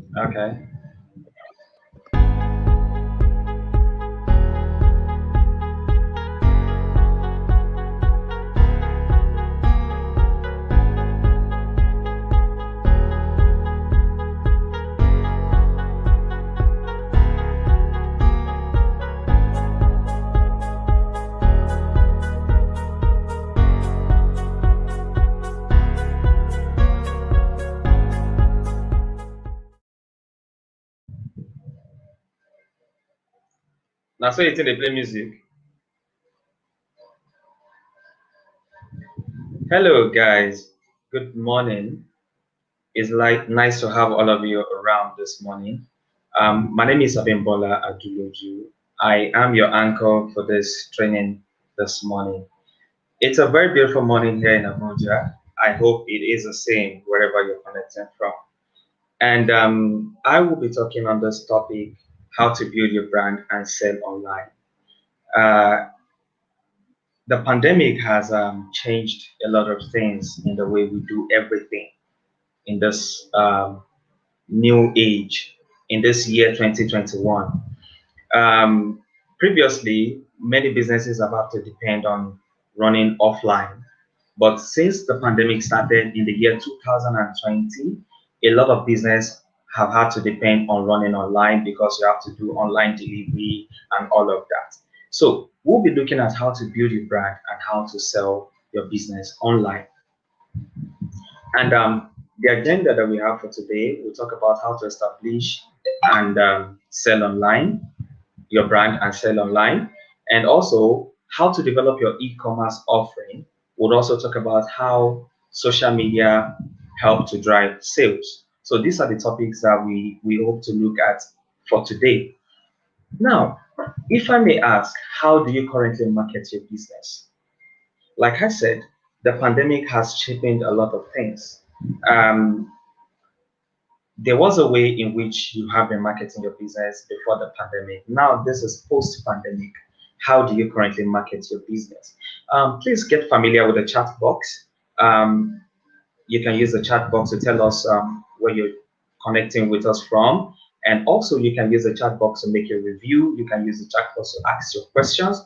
Okay. Now, so you think they play music? Hello, guys. Good morning. It's like nice to have all of you around this morning. My name is Abimbola Aduloju. I am your anchor for this training this morning. It's a very beautiful morning here in Abuja. I hope it is the same wherever you're connecting from. And I will be talking on this topic: how to build your brand and sell online. Uh, the pandemic has changed a lot of things in the way we do everything in this new age, in this year 2021. Um, Previously, many businesses have had to depend on running offline. But since the pandemic started in the year 2020, a lot of business have had to depend on running online because you have to do online delivery and all of that. So we'll be looking at how to build your brand and how to sell your business online. And the agenda that we have for today, we'll talk about how to establish and sell online, your brand and sell online, and also how to develop your e-commerce offering. We'll also talk about how social media help to drive sales. So these are the topics that we hope to look at for today. Now, if I may ask, how do you currently market your business? Like I said, the pandemic has shaped a lot of things. Um, there was a way in which you have been marketing your business before the pandemic. Now, this is post pandemic. How do you currently market your business? Please get familiar with the chat box. Um, you can use the chat box to tell us where you're connecting with us from. And also, you can use the chat box to make a review. You can use the chat box to ask your questions.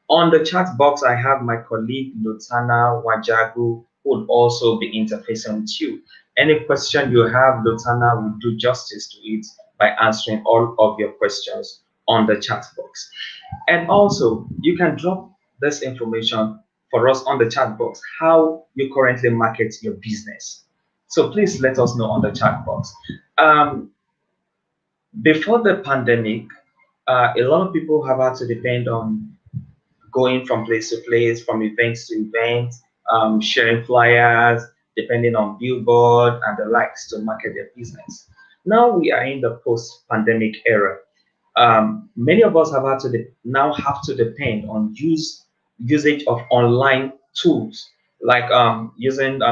On the chat box, I have my colleague Lutana Wajagu, who would also be interfacing with you. Any question you have, Lutana will do justice to it by answering all of your questions on the chat box. And also, you can drop this information for us on the chat box, how you currently market your business. So please let us know on the chat box. Um, Before the pandemic, a lot of people have had to depend on going from place to place, from events to events, sharing flyers, depending on billboard and the likes to market their business. Now we are in the post-pandemic era. Many of us have had to now have to depend on usage of online tools, like using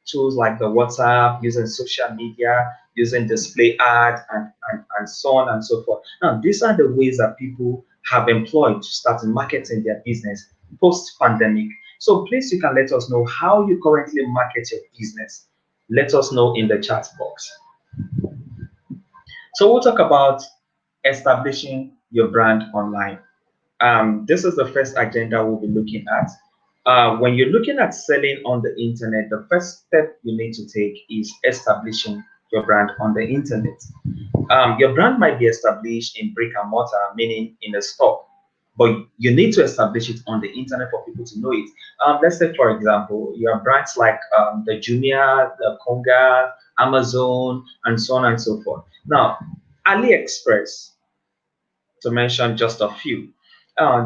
tools like the WhatsApp, using social media, using display ads, and so on and so forth. Now, these are the ways that people have employed to start marketing their business post pandemic. So please, you can let us know how you currently market your business. Let us know in the chat box. So we'll talk about establishing your brand online. This is the first agenda we'll be looking at. When you're looking at selling on the internet, the first step you need to take is establishing your brand on the internet. Your brand might be established in brick and mortar, meaning in a store, but you need to establish it on the internet for people to know it. Let's say, for example, your brands like the Jumia, the Konga, Amazon, and so on and so forth. Now, AliExpress, to mention just a few.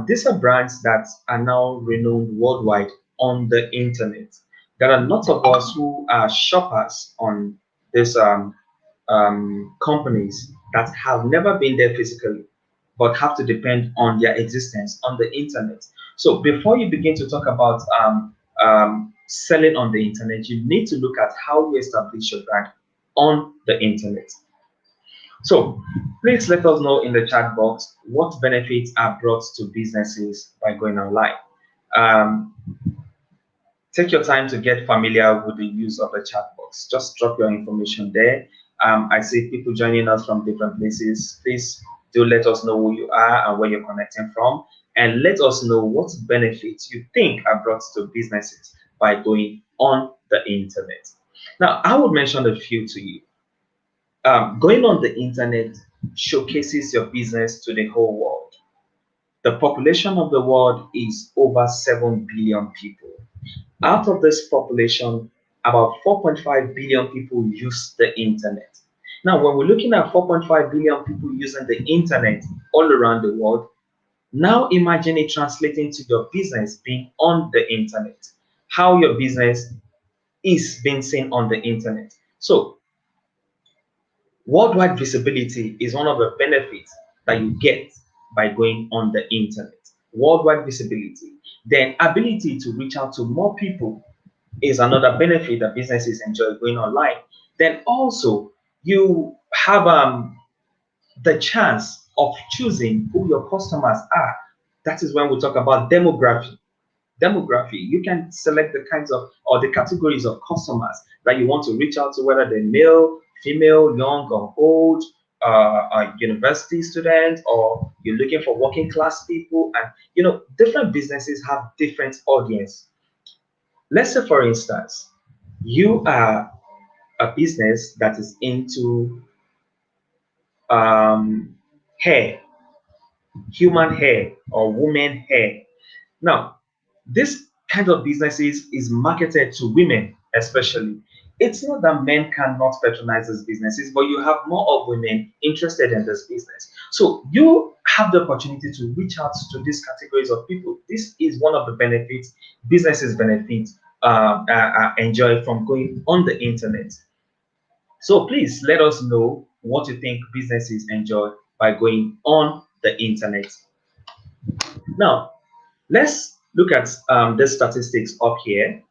These are brands that are now renowned worldwide on the internet. There are lots of us who are shoppers on these companies that have never been there physically, but have to depend on their existence on the internet. So before you begin to talk about selling on the internet, you need to look at how you establish your brand on the internet. So please let us know in the chat box what benefits are brought to businesses by going online. Um, Take your time to get familiar with the use of the chat box. Just drop your information there. I see people joining us from different places. Please do let us know who you are and where you're connecting from, and let us know what benefits you think are brought to businesses by going on the internet. Now, I would mention a few to you. Going on the internet showcases your business to the whole world. The population of the world is over 7 billion people. Out of this population, about 4.5 billion people use the internet. Now, when we're looking at 4.5 billion people using the internet all around the world, now imagine it translating to your business being on the internet, how your business is being seen on the internet. So, worldwide visibility is one of the benefits that you get by going on the internet. Worldwide visibility. Then ability to reach out to more people is another benefit that businesses enjoy going online. Then also you have the chance of choosing who your customers are. That is when we talk about demography. Demography, you can select the kinds of or the categories of customers that you want to reach out to, whether they're male, female, young or old, university students, or you're looking for working class people. And different businesses have different audience. Let's say, for instance, you are a business that is into um, hair, human hair, or women hair. Now, this kind of businesses is marketed to women, especially. It's not that men cannot patronize these businesses, but you have more of women interested in this business. So you have the opportunity to reach out to these categories of people. This is one of the benefits businesses benefit enjoy from going on the internet. So please let us know what you think businesses enjoy by going on the internet. Now, let's look at the statistics up here.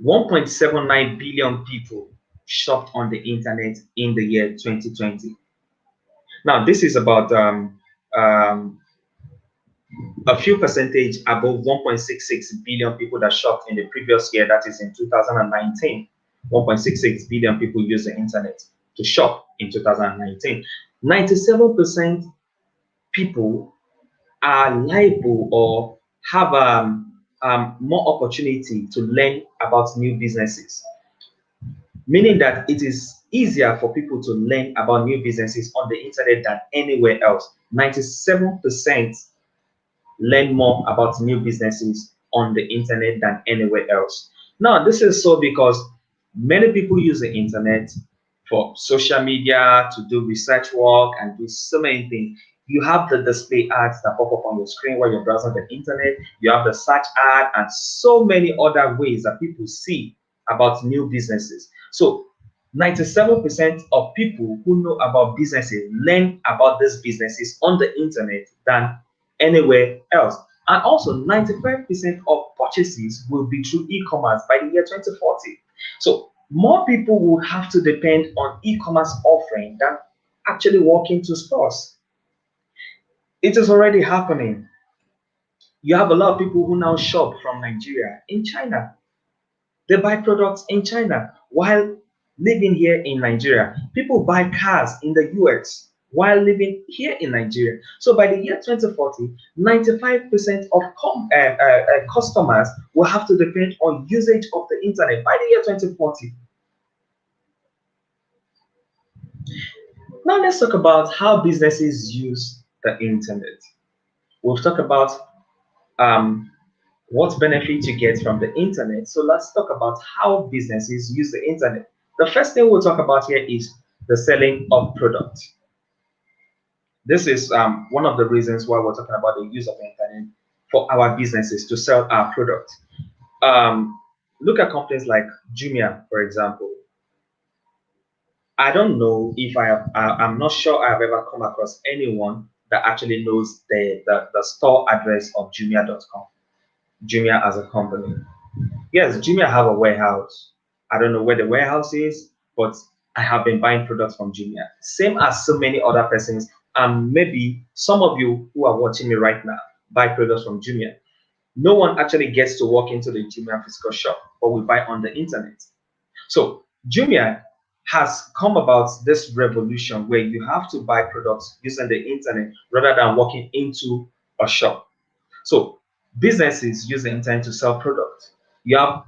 1.79 billion people shopped on the internet in the year 2020. Now, this is about um, a few percentage above 1.66 billion people that shopped in the previous year, that is in 2019. 1.66 billion people used the internet to shop in 2019. 97% people are liable or have more opportunity to learn about new businesses, meaning that it is easier for people to learn about new businesses on the internet than anywhere else. 97% learn more about new businesses on the internet than anywhere else. Now, this is so because many people use the internet for social media, to do research work, and do so many things. You have the display ads that pop up on your screen while you're browsing the internet. You have the search ad and so many other ways that people see about new businesses. So 97% of people who know about businesses learn about these businesses on the internet than anywhere else. And also 95% of purchases will be through e-commerce by the year 2040. So more people will have to depend on e-commerce offering than actually walking to stores. It is already happening. You have a lot of people who now shop from Nigeria in China. They buy products in China while living here in Nigeria. People buy cars in the US while living here in Nigeria. So by the year 2040, 95% of customers will have to depend on usage of the internet by the year 2040. Now let's talk about how businesses use the internet. We've talked about um, what benefit you get from the internet. So let's talk about how businesses use the internet. The first thing we'll talk about here is the selling of products. This is one of the reasons why we're talking about the use of the internet for our businesses to sell our products. Look at companies like Jumia, for example. I don't know if I'm not sure I've ever come across anyone that actually knows the store address of Jumia.com. Jumia as a company. Yes, Jumia have a warehouse. I don't know where the warehouse is, but I have been buying products from Jumia. Same as so many other persons. Maybe some of you who are watching me right now buy products from Jumia. No one actually gets to walk into the Jumia physical shop, but we buy on the internet. So Jumia has come about this revolution where you have to buy products using the internet rather than walking into a shop. So businesses use the internet to sell products. You have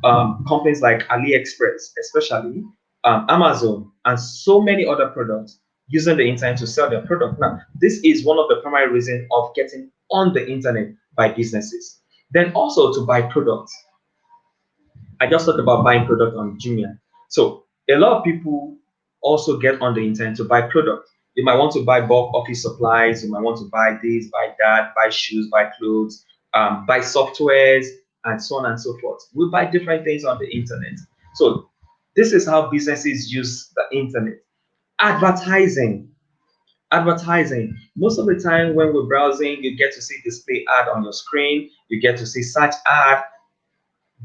companies like AliExpress, especially Amazon, and so many other products using the internet to sell their product. Now, this is one of the primary reasons of getting on the internet by businesses. Then also to buy products. I just talked about buying product on Jumia. So a lot of people also get on the internet to buy products. You might want to buy bulk office supplies. You might want to buy this, buy that, buy shoes, buy clothes, buy softwares, and so on and so forth. We buy different things on the internet. So this is how businesses use the internet. Advertising. Advertising. Most of the time when we're browsing, you get to see display ad on your screen. You get to see search ad.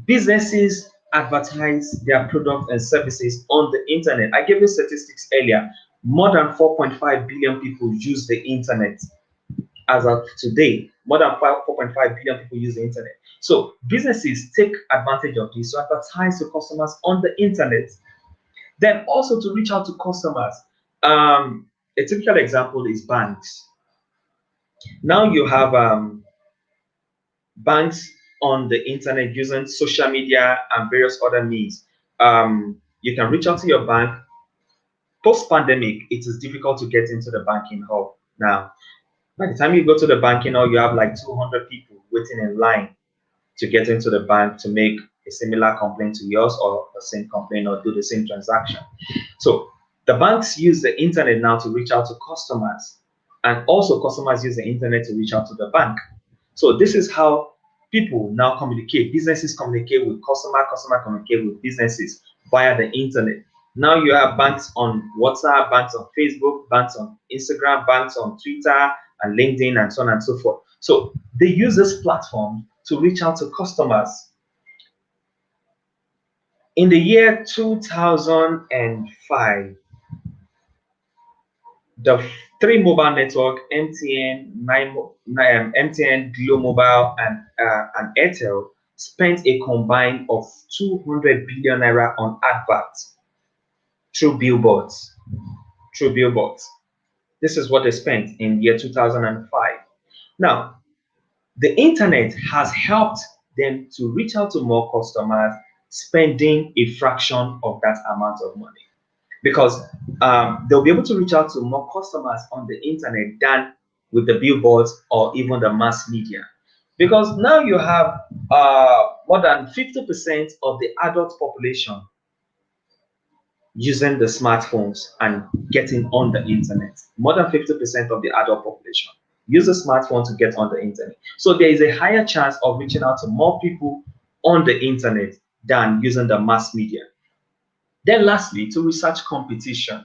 Businesses advertise their products and services on the internet. I gave you statistics earlier. More than 4.5 billion people use the internet as of today. More than 4.5 billion people use the internet. So businesses take advantage of this to advertise to customers on the internet. Then also to reach out to customers. A typical example is banks. Now you have banks on the internet using social media and various other means. You can reach out to your bank. Post pandemic, it is difficult to get into the banking hall. Now, by the time you go to the banking hall, you have like 200 people waiting in line to get into the bank to make a similar complaint to yours or the same complaint or do the same transaction. So the banks use the internet now to reach out to customers, and also customers use the internet to reach out to the bank. So this is how people now communicate. Businesses communicate with customer communicate with businesses via the internet. Now you have banks on WhatsApp, banks on Facebook, banks on Instagram, banks on Twitter and LinkedIn and so on and so forth. So they use this platform to reach out to customers. In the year 2005, the three mobile network MTN, Glo Mobile, and Airtel spent a combined of 200 billion naira on adverts through billboards. Through billboards. This is what they spent in year 2005. Now, the internet has helped them to reach out to more customers, spending a fraction of that amount of money, because they'll be able to reach out to more customers on the internet than with the billboards or even the mass media. Because now you have more than 50% of the adult population using the smartphones and getting on the internet. More than 50% of the adult population use a smartphone to get on the internet. So there is a higher chance of reaching out to more people on the internet than using the mass media. Then lastly, to research competition.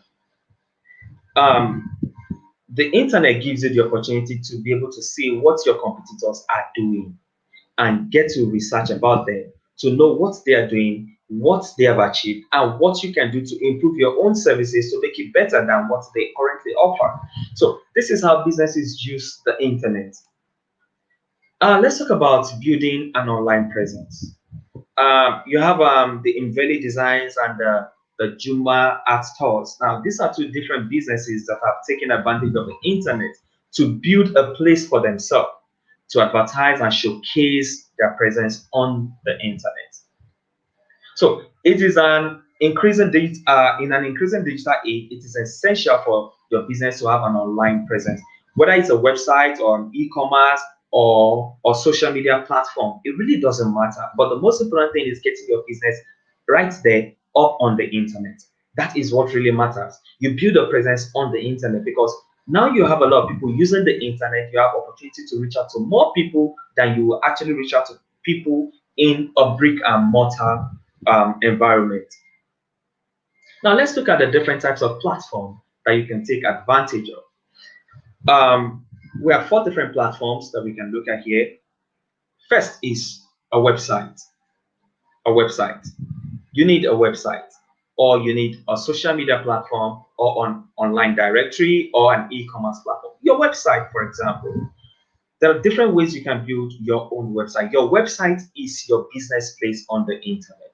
The internet gives you the opportunity to be able to see what your competitors are doing and get to research about them, to know what they are doing, what they have achieved, and what you can do to improve your own services to make it better than what they currently offer. So this is how businesses use the internet. Let's talk about building an online presence. You have the Inveli Designs and the Juma Art Stores. Now, these are two different businesses that have taken advantage of the internet to build a place for themselves to advertise and showcase their presence on the internet. So it is in an increasing digital age. It is essential for your business to have an online presence, whether it's a website or an e-commerce or social media platform. It really doesn't matter. But the most important thing is getting your business right there up on the internet. That is what really matters. You build a presence on the internet because now you have a lot of people using the internet. You have opportunity to reach out to more people than you will actually reach out to people in a brick and mortar environment. Now let's look at the different types of platform that you can take advantage of. We have 4 different platforms that we can look at here. First is a website. A website. You need a website, or you need a social media platform, or an online directory, or an e-commerce platform. Your website, for example. There are different ways you can build your own website. Your website is your business place on the internet.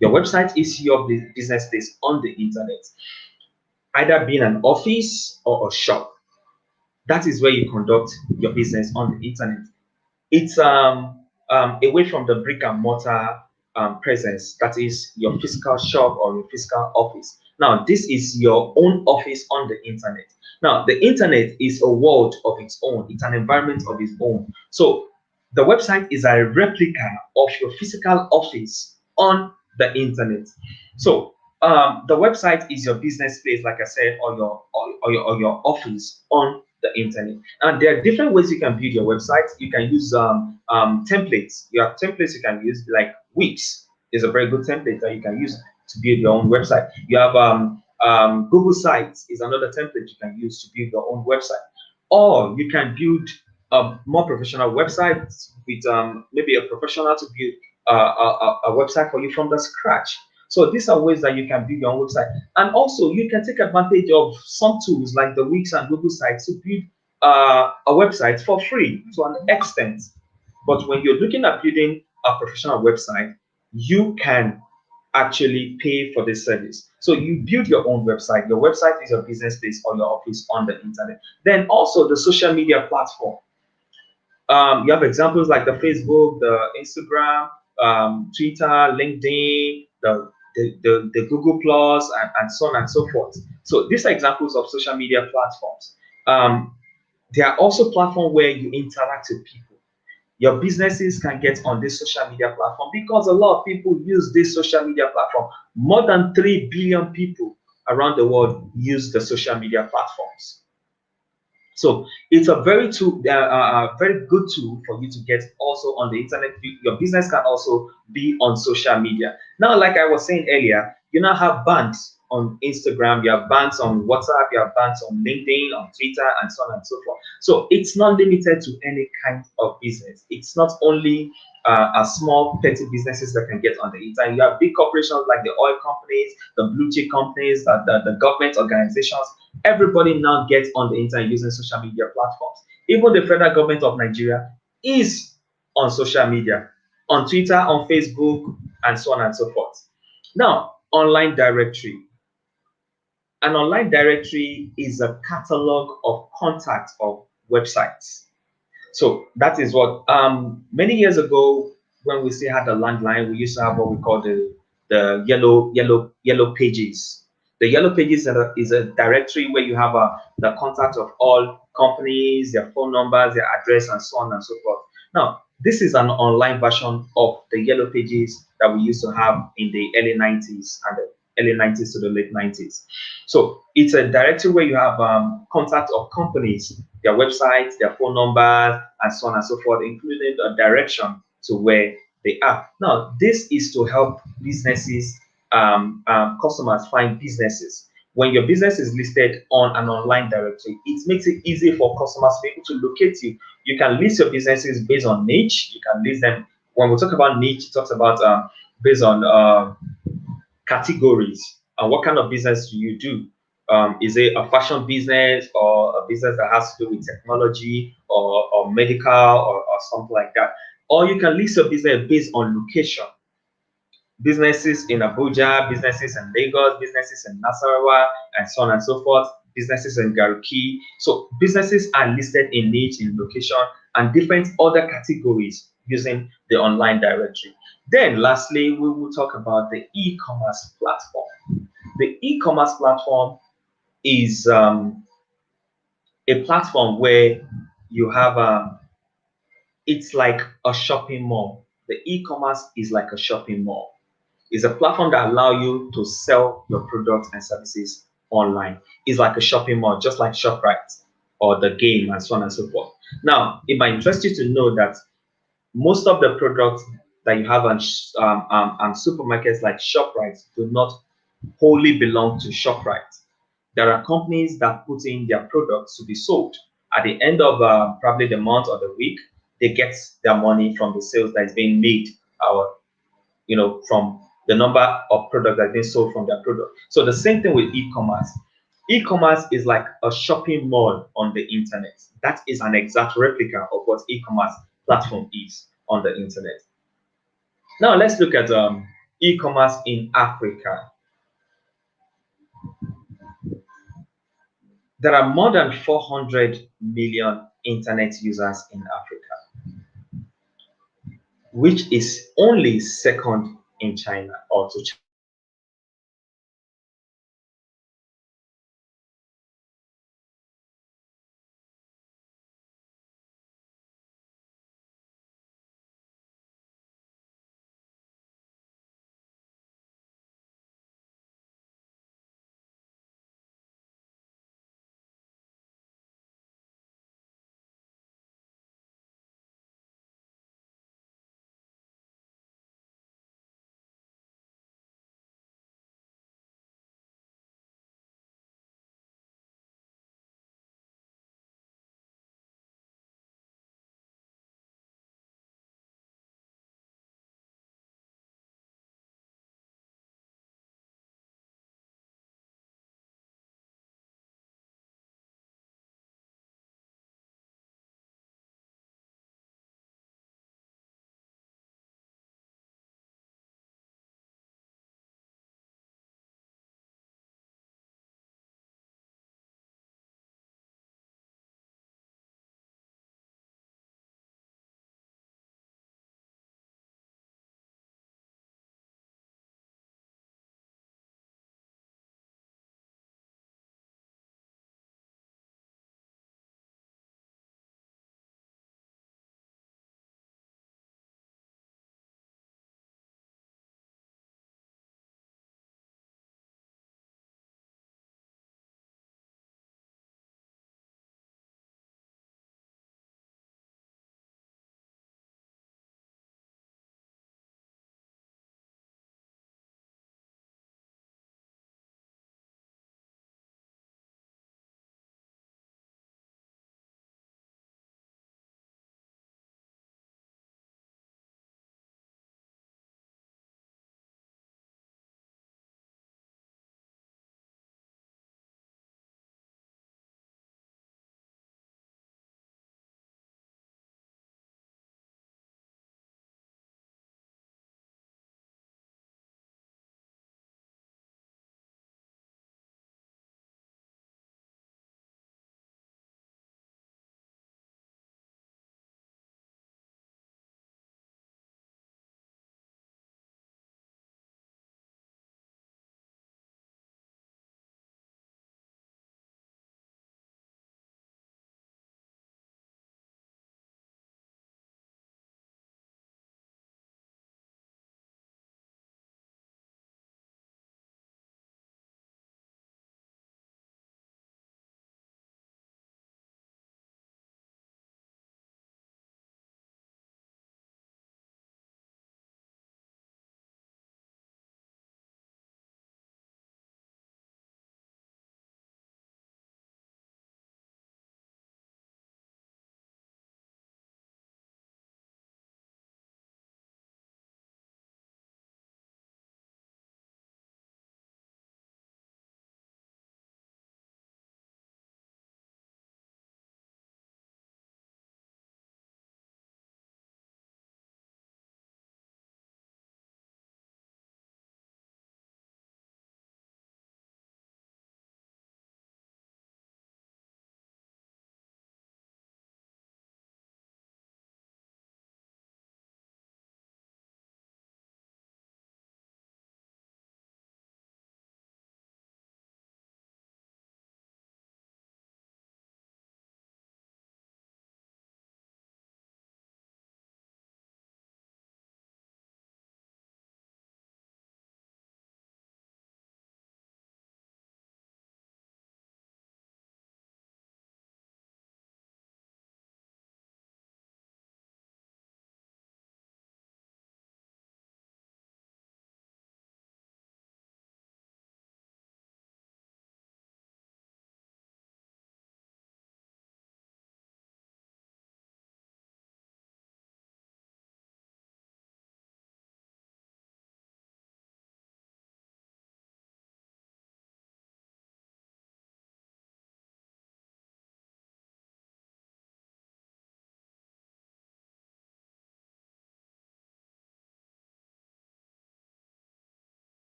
Your website is your business place on the internet, either being an office or a shop. That is where you conduct your business on the internet. It's away from the brick and mortar presence, that is your physical shop or your physical office. Now, this is your own office on the internet. Now, the internet is a world of its own, it's an environment of its own. So, the website is a replica of your physical office on the internet. So, the website is your business place, like I said, or your office on the internet. And there are different ways you can build your website. You can use templates. You have templates you can use, like Wix is a very good template that you can use to build your own website. You have Google Sites is another template you can use to build your own website. Or you can build a more professional website with maybe a professional to build a website for you from the scratch. So these are ways that you can build your own website. And also you can take advantage of some tools like the Wix and Google Sites to build a website for free to an extent. But when you're looking at building a professional website, you can actually pay for this service. So you build your own website. Your website is your business place or your office on the internet. Then also the social media platform. You have examples like the Facebook, the Instagram, Twitter, LinkedIn, the Google Plus, and so on and so forth. So these are examples of social media platforms. There are also platforms where you interact with people. Your businesses can get on this social media platform because a lot of people use this social media platform. More than 3 billion people around the world use the social media platforms. So it's a very good tool for you to get also on the internet. Your business can also be on social media. Now, like I was saying earlier, you now have banks on Instagram, you have banks on WhatsApp, you have banks on LinkedIn, on Twitter, and so on and so forth. So it's not limited to any kind of business. It's not only a small petty businesses that can get on the internet. You have big corporations like the oil companies, the blue chip companies, the government organizations. Everybody now gets on the internet using social media platforms. Even the federal government of Nigeria is on social media, on Twitter, on Facebook, and so on and so forth. Now, online directory. An online directory is a catalog of contacts of websites. So that is what many years ago, when we still had the landline, we used to have what we call the yellow pages. The yellow pages is a directory where you have the contact of all companies, their phone numbers, their address, and so on and so forth. Now, this is an online version of the yellow pages that we used to have in the early 90s and the early 90s to the late 90s. So it's a directory where you have contact of companies, their websites, their phone numbers, and so on and so forth, including a direction to where they are. Now, this is to help businesses, customers find businesses. When your business is listed on an online directory, it makes it easy for customers to be able to locate you. You can list your businesses based on niche. You can list them. When we talk about niche, it talks about based on categories. What kind of business do you do? Is it a fashion business or a business that has to do with technology or medical or something like that? Or you can list your business based on location. Businesses in Abuja, businesses in Lagos, businesses in Nasarawa, and so on and so forth, businesses in Gariki. So businesses are listed in niche, in location, and different other categories using the online directory. Then lastly, we will talk about the e-commerce platform. The e-commerce platform is a platform where you have it's like a shopping mall. The e-commerce is like a shopping mall. It's a platform that allows you to sell your products and services online. It's like a shopping mall, just like ShopRite or the game and so on and so forth. Now, it might interest you to know that most of the products that you have on supermarkets like ShopRite do not wholly belong to ShopRite. There are companies that put in their products to be sold. At the end of probably the month or the week, they get their money from the sales that is being made, from the number of products that are being sold from their product. So the same thing with e-commerce. E-commerce is like a shopping mall on the internet. That is an exact replica of what e-commerce platform is on the internet. Now let's look at e-commerce in Africa. There are more than 400 million internet users in Africa, which is only second in China or to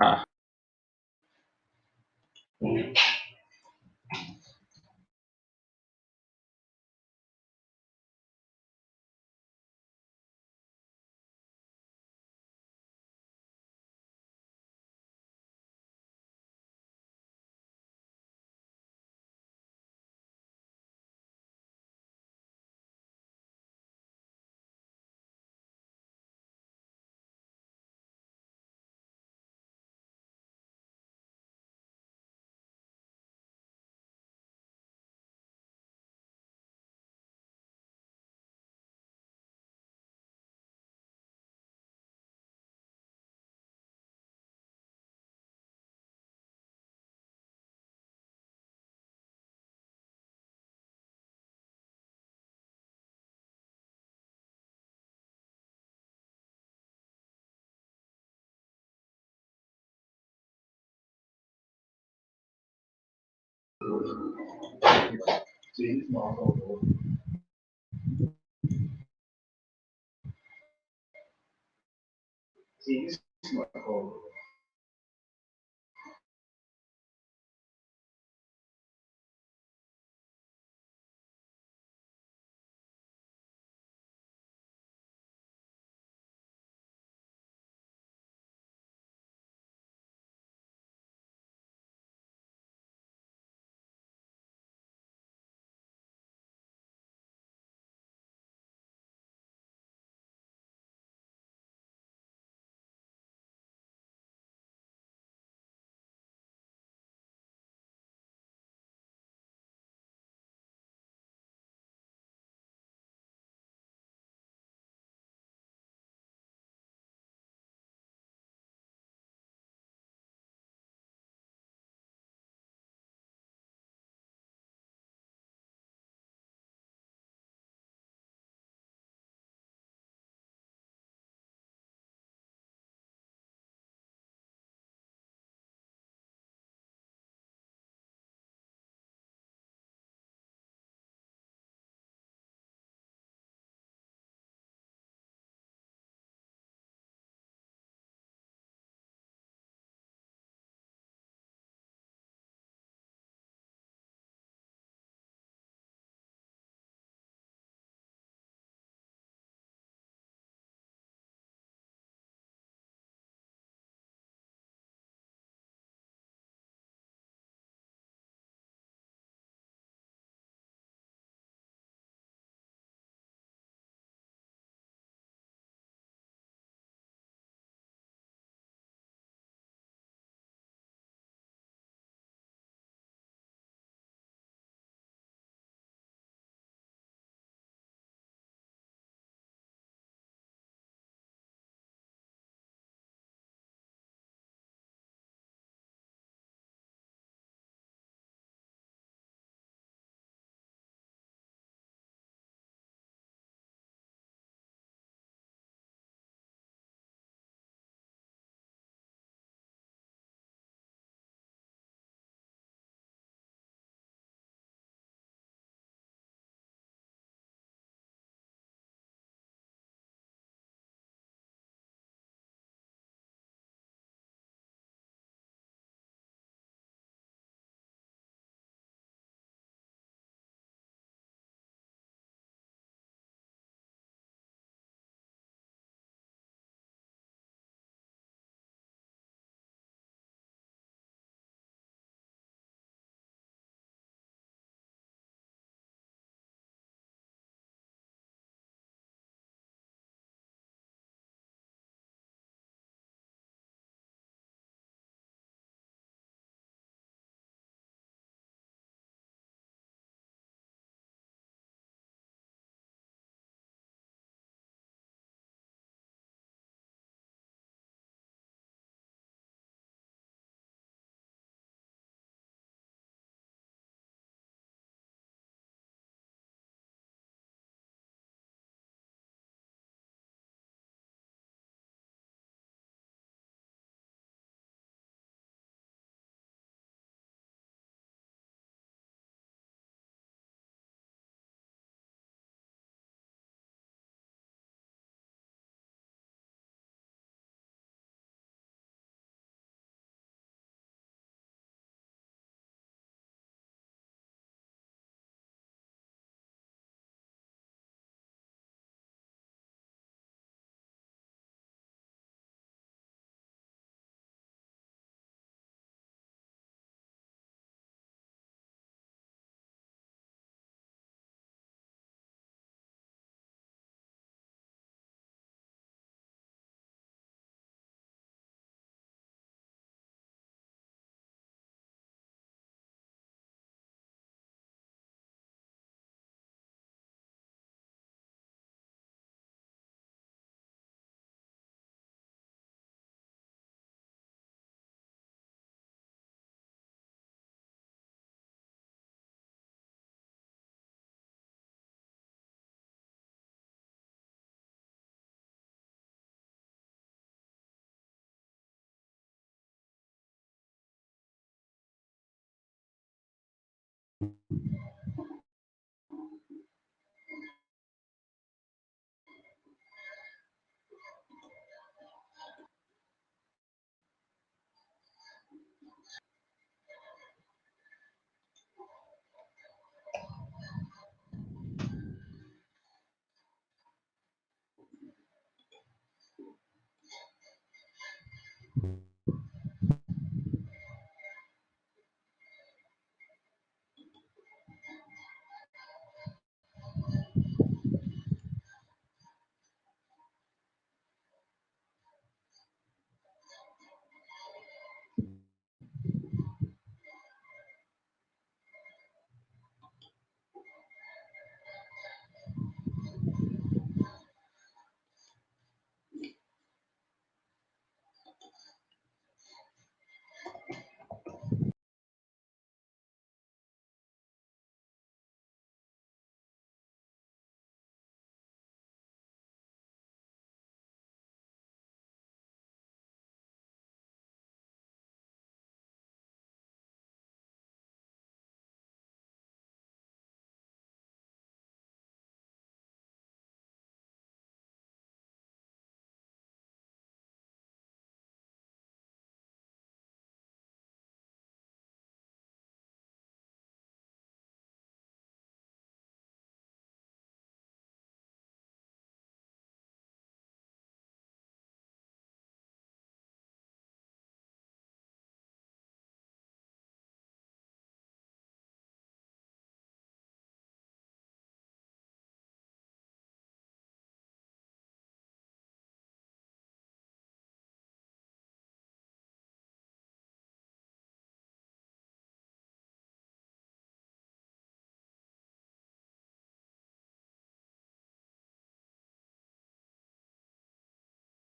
Ah,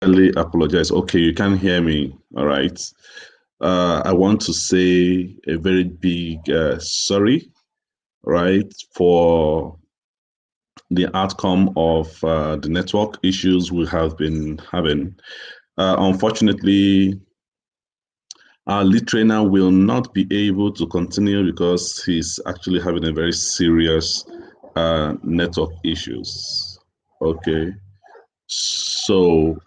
Really apologize. Okay, you can hear me. All right. I want to say a very big sorry, right, for the outcome of the network issues we have been having. Unfortunately, our lead trainer will not be able to continue because he's actually having a very serious network issues. Okay. So,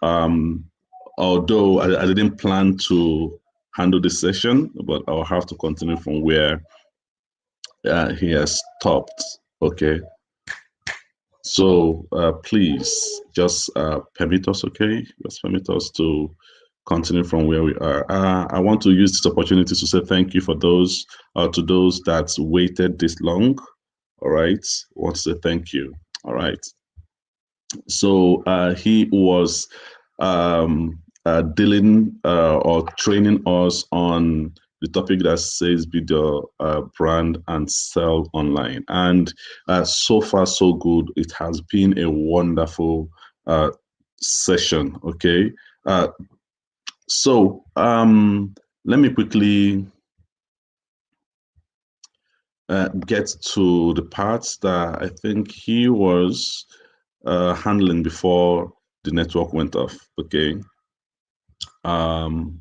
although I didn't plan to handle this session, but I'll have to continue from where he has stopped. Okay. So, please just permit us, okay? Just permit us to continue from where we are. I want to use this opportunity to say thank you for those, to those that waited this long. All right. I want to say thank you. All right. So he was dealing or training us on the topic that says be the brand and sell online. And so far, so good. It has been a wonderful session. Okay. Uh, so let me quickly get to the parts that I think he was handling before the network went off. Okay. Um,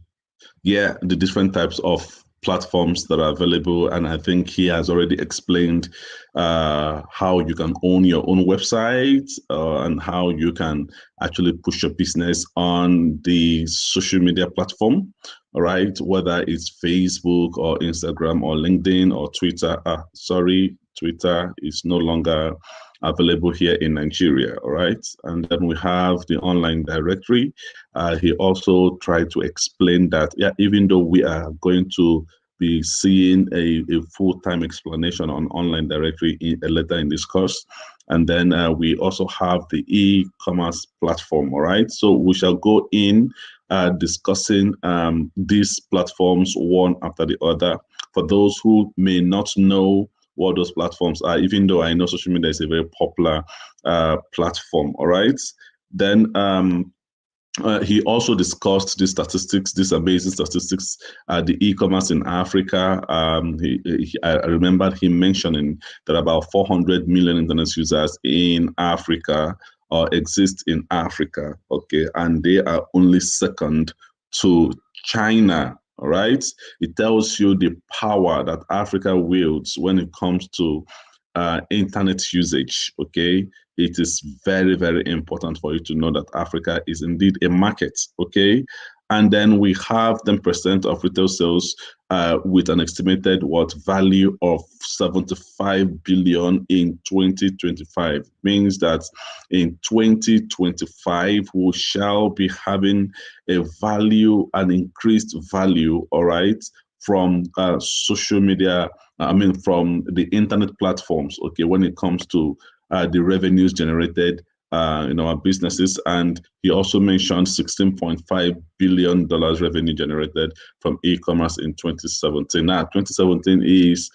yeah, the different types of platforms that are available, and I think he has already explained how you can own your own website and how you can actually push your business on the social media platform. All right, whether it's Facebook or Instagram or LinkedIn or Twitter. Sorry, Twitter is no longer available here in Nigeria. All right, and then we have the online directory. He also tried to explain that, yeah, even though we are going to be seeing a full-time explanation on online directory later in this course. And then we also have the e-commerce platform, all right? So we shall go in discussing these platforms one after the other. For those who may not know what those platforms are, even though I know social media is a very popular platform, all right? Then he also discussed the statistics, these amazing statistics, the e-commerce in Africa. I remember him mentioning that about 400 million internet users in Africa exist in Africa, okay, and they are only second to China, All right. It tells you the power that Africa wields when it comes to internet usage. Okay. It is very, very important for you to know that Africa is indeed a market. Okay. And then we have 10% of retail sales with an estimated value of 75 billion in 2025. Means that in 2025 we shall be having an increased value, all right, from social media, from the internet platforms, okay, when it comes to the revenues generated in our businesses. And he also mentioned $16.5 billion revenue generated from e-commerce in 2017. Now, 2017 is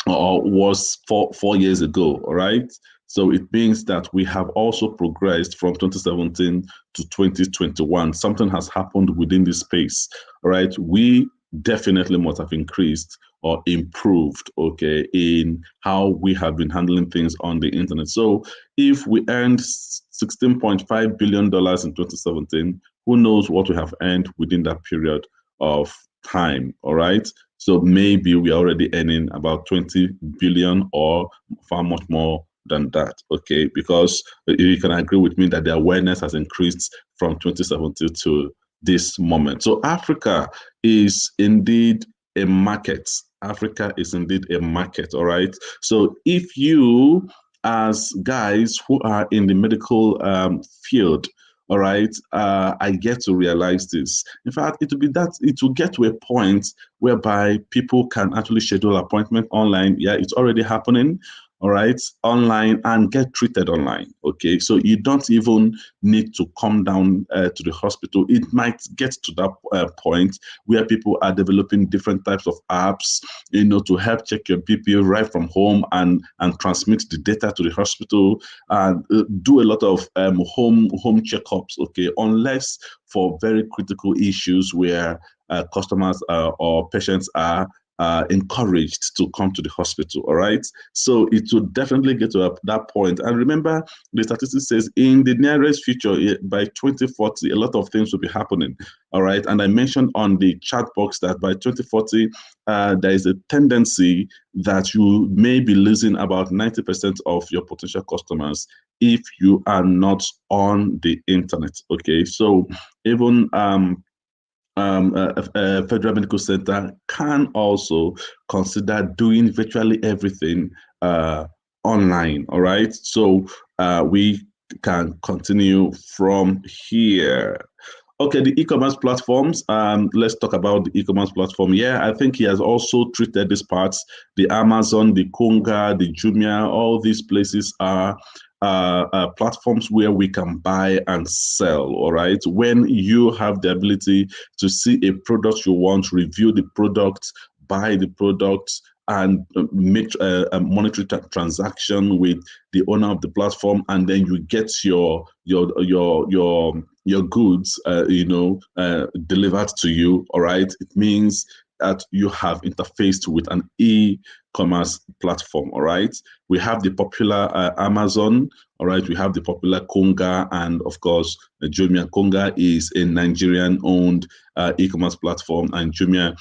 or was 4 years ago, all right? So it means that we have also progressed from 2017 to 2021. Something has happened within this space, all right? We definitely must have increased or improved, okay, in how we have been handling things on the internet. So if we earned $16.5 billion in 2017, who knows what we have earned within that period of time, all right? So maybe we are already earning about 20 billion or far much more than that, okay? Because you can agree with me that the awareness has increased from 2017 to this moment. So Africa is indeed a market. Africa is indeed a market, all right? So if you, as guys who are in the medical field, all right, I get to realize this. In fact, it will get to a point whereby people can actually schedule appointment online. Yeah, it's already happening, all right, online, and get treated online. Okay, so you don't even need to come down to the hospital. It might get to that point where people are developing different types of apps, to help check your BP right from home and transmit the data to the hospital and do a lot of home checkups. Okay, unless for very critical issues where customers or patients are encouraged to come to the hospital, all right? So it will definitely get to that point. And remember, the statistics says in the nearest future, by 2040, a lot of things will be happening, all right? And I mentioned on the chat box that by 2040, there is a tendency that you may be losing about 90% of your potential customers if you are not on the internet, okay? So even a federal medical center can also consider doing virtually everything online, all right? So we can continue from here. Okay, the e-commerce platforms. Let's talk about the e-commerce platform. Yeah, I think he has also treated these parts. The Amazon, the Konga, the Jumia, all these places are platforms where we can buy and sell, all right? When you have the ability to see a product you want, review the product, buy the product, and make a monetary transaction with the owner of the platform, and then you get your goods, delivered to you. All right, it means that you have interfaced with an e-commerce platform. All right, we have the popular Amazon. All right, we have the popular Konga, and of course, Jumia. Konga is a Nigerian-owned e-commerce platform, and Jumia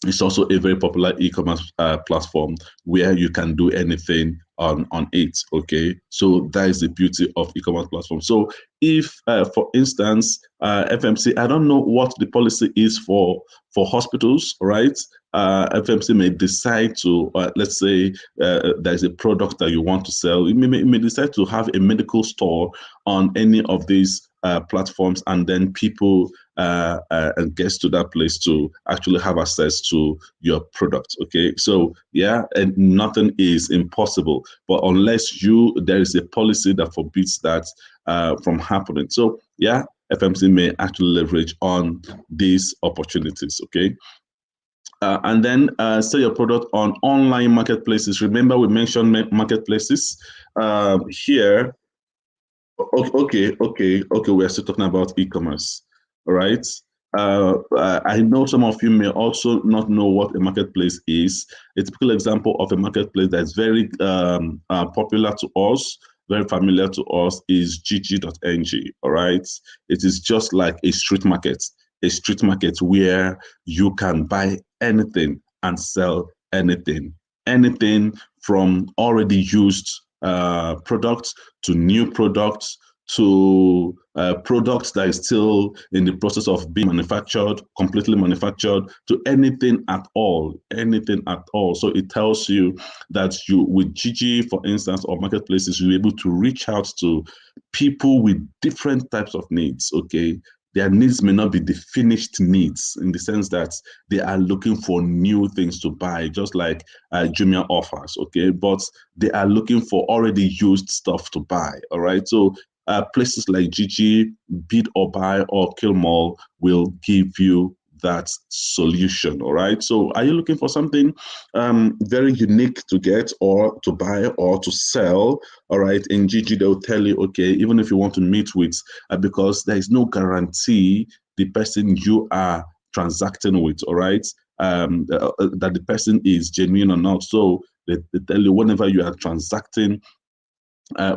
it's also a very popular e-commerce platform where you can do anything on it, okay? So that is the beauty of e-commerce platform. So if, for instance, FMC, I don't know what the policy is for hospitals, right? FMC may decide to, let's say there's a product that you want to sell. You may decide to have a medical store on any of these platforms, and then people and gets to that place to actually have access to your product. Okay, so yeah, and nothing is impossible, but unless there is a policy that forbids that from happening. So yeah, FMC may actually leverage on these opportunities. Okay. And then sell your product on online marketplaces. Remember, we mentioned marketplaces here. Okay. We're still talking about e-commerce, all right? I know some of you may also not know what a marketplace is. A typical example of a marketplace that's very popular to us, very familiar to us, is gg.ng, all right? It is just like a street market. a street market where you can buy anything and sell anything, anything from already used products to new products to products that is still in the process of being manufactured, completely manufactured, to anything at all, anything at all. So it tells you that you, with Gigi, for instance, or marketplaces, you're able to reach out to people with different types of needs, okay? Their needs may not be the finished needs in the sense that they are looking for new things to buy, just like Jumia offers, okay? But they are looking for already used stuff to buy, all right? So places like Gigi, Bid or Buy, or Kill will give you that solution, all right? So are you looking for something very unique to get or to buy or to sell? All right, in Gigi, they'll tell you, okay, even if you want to meet with, because there is no guarantee the person you are transacting with, all right, that the person is genuine or not. So they tell you whenever you are transacting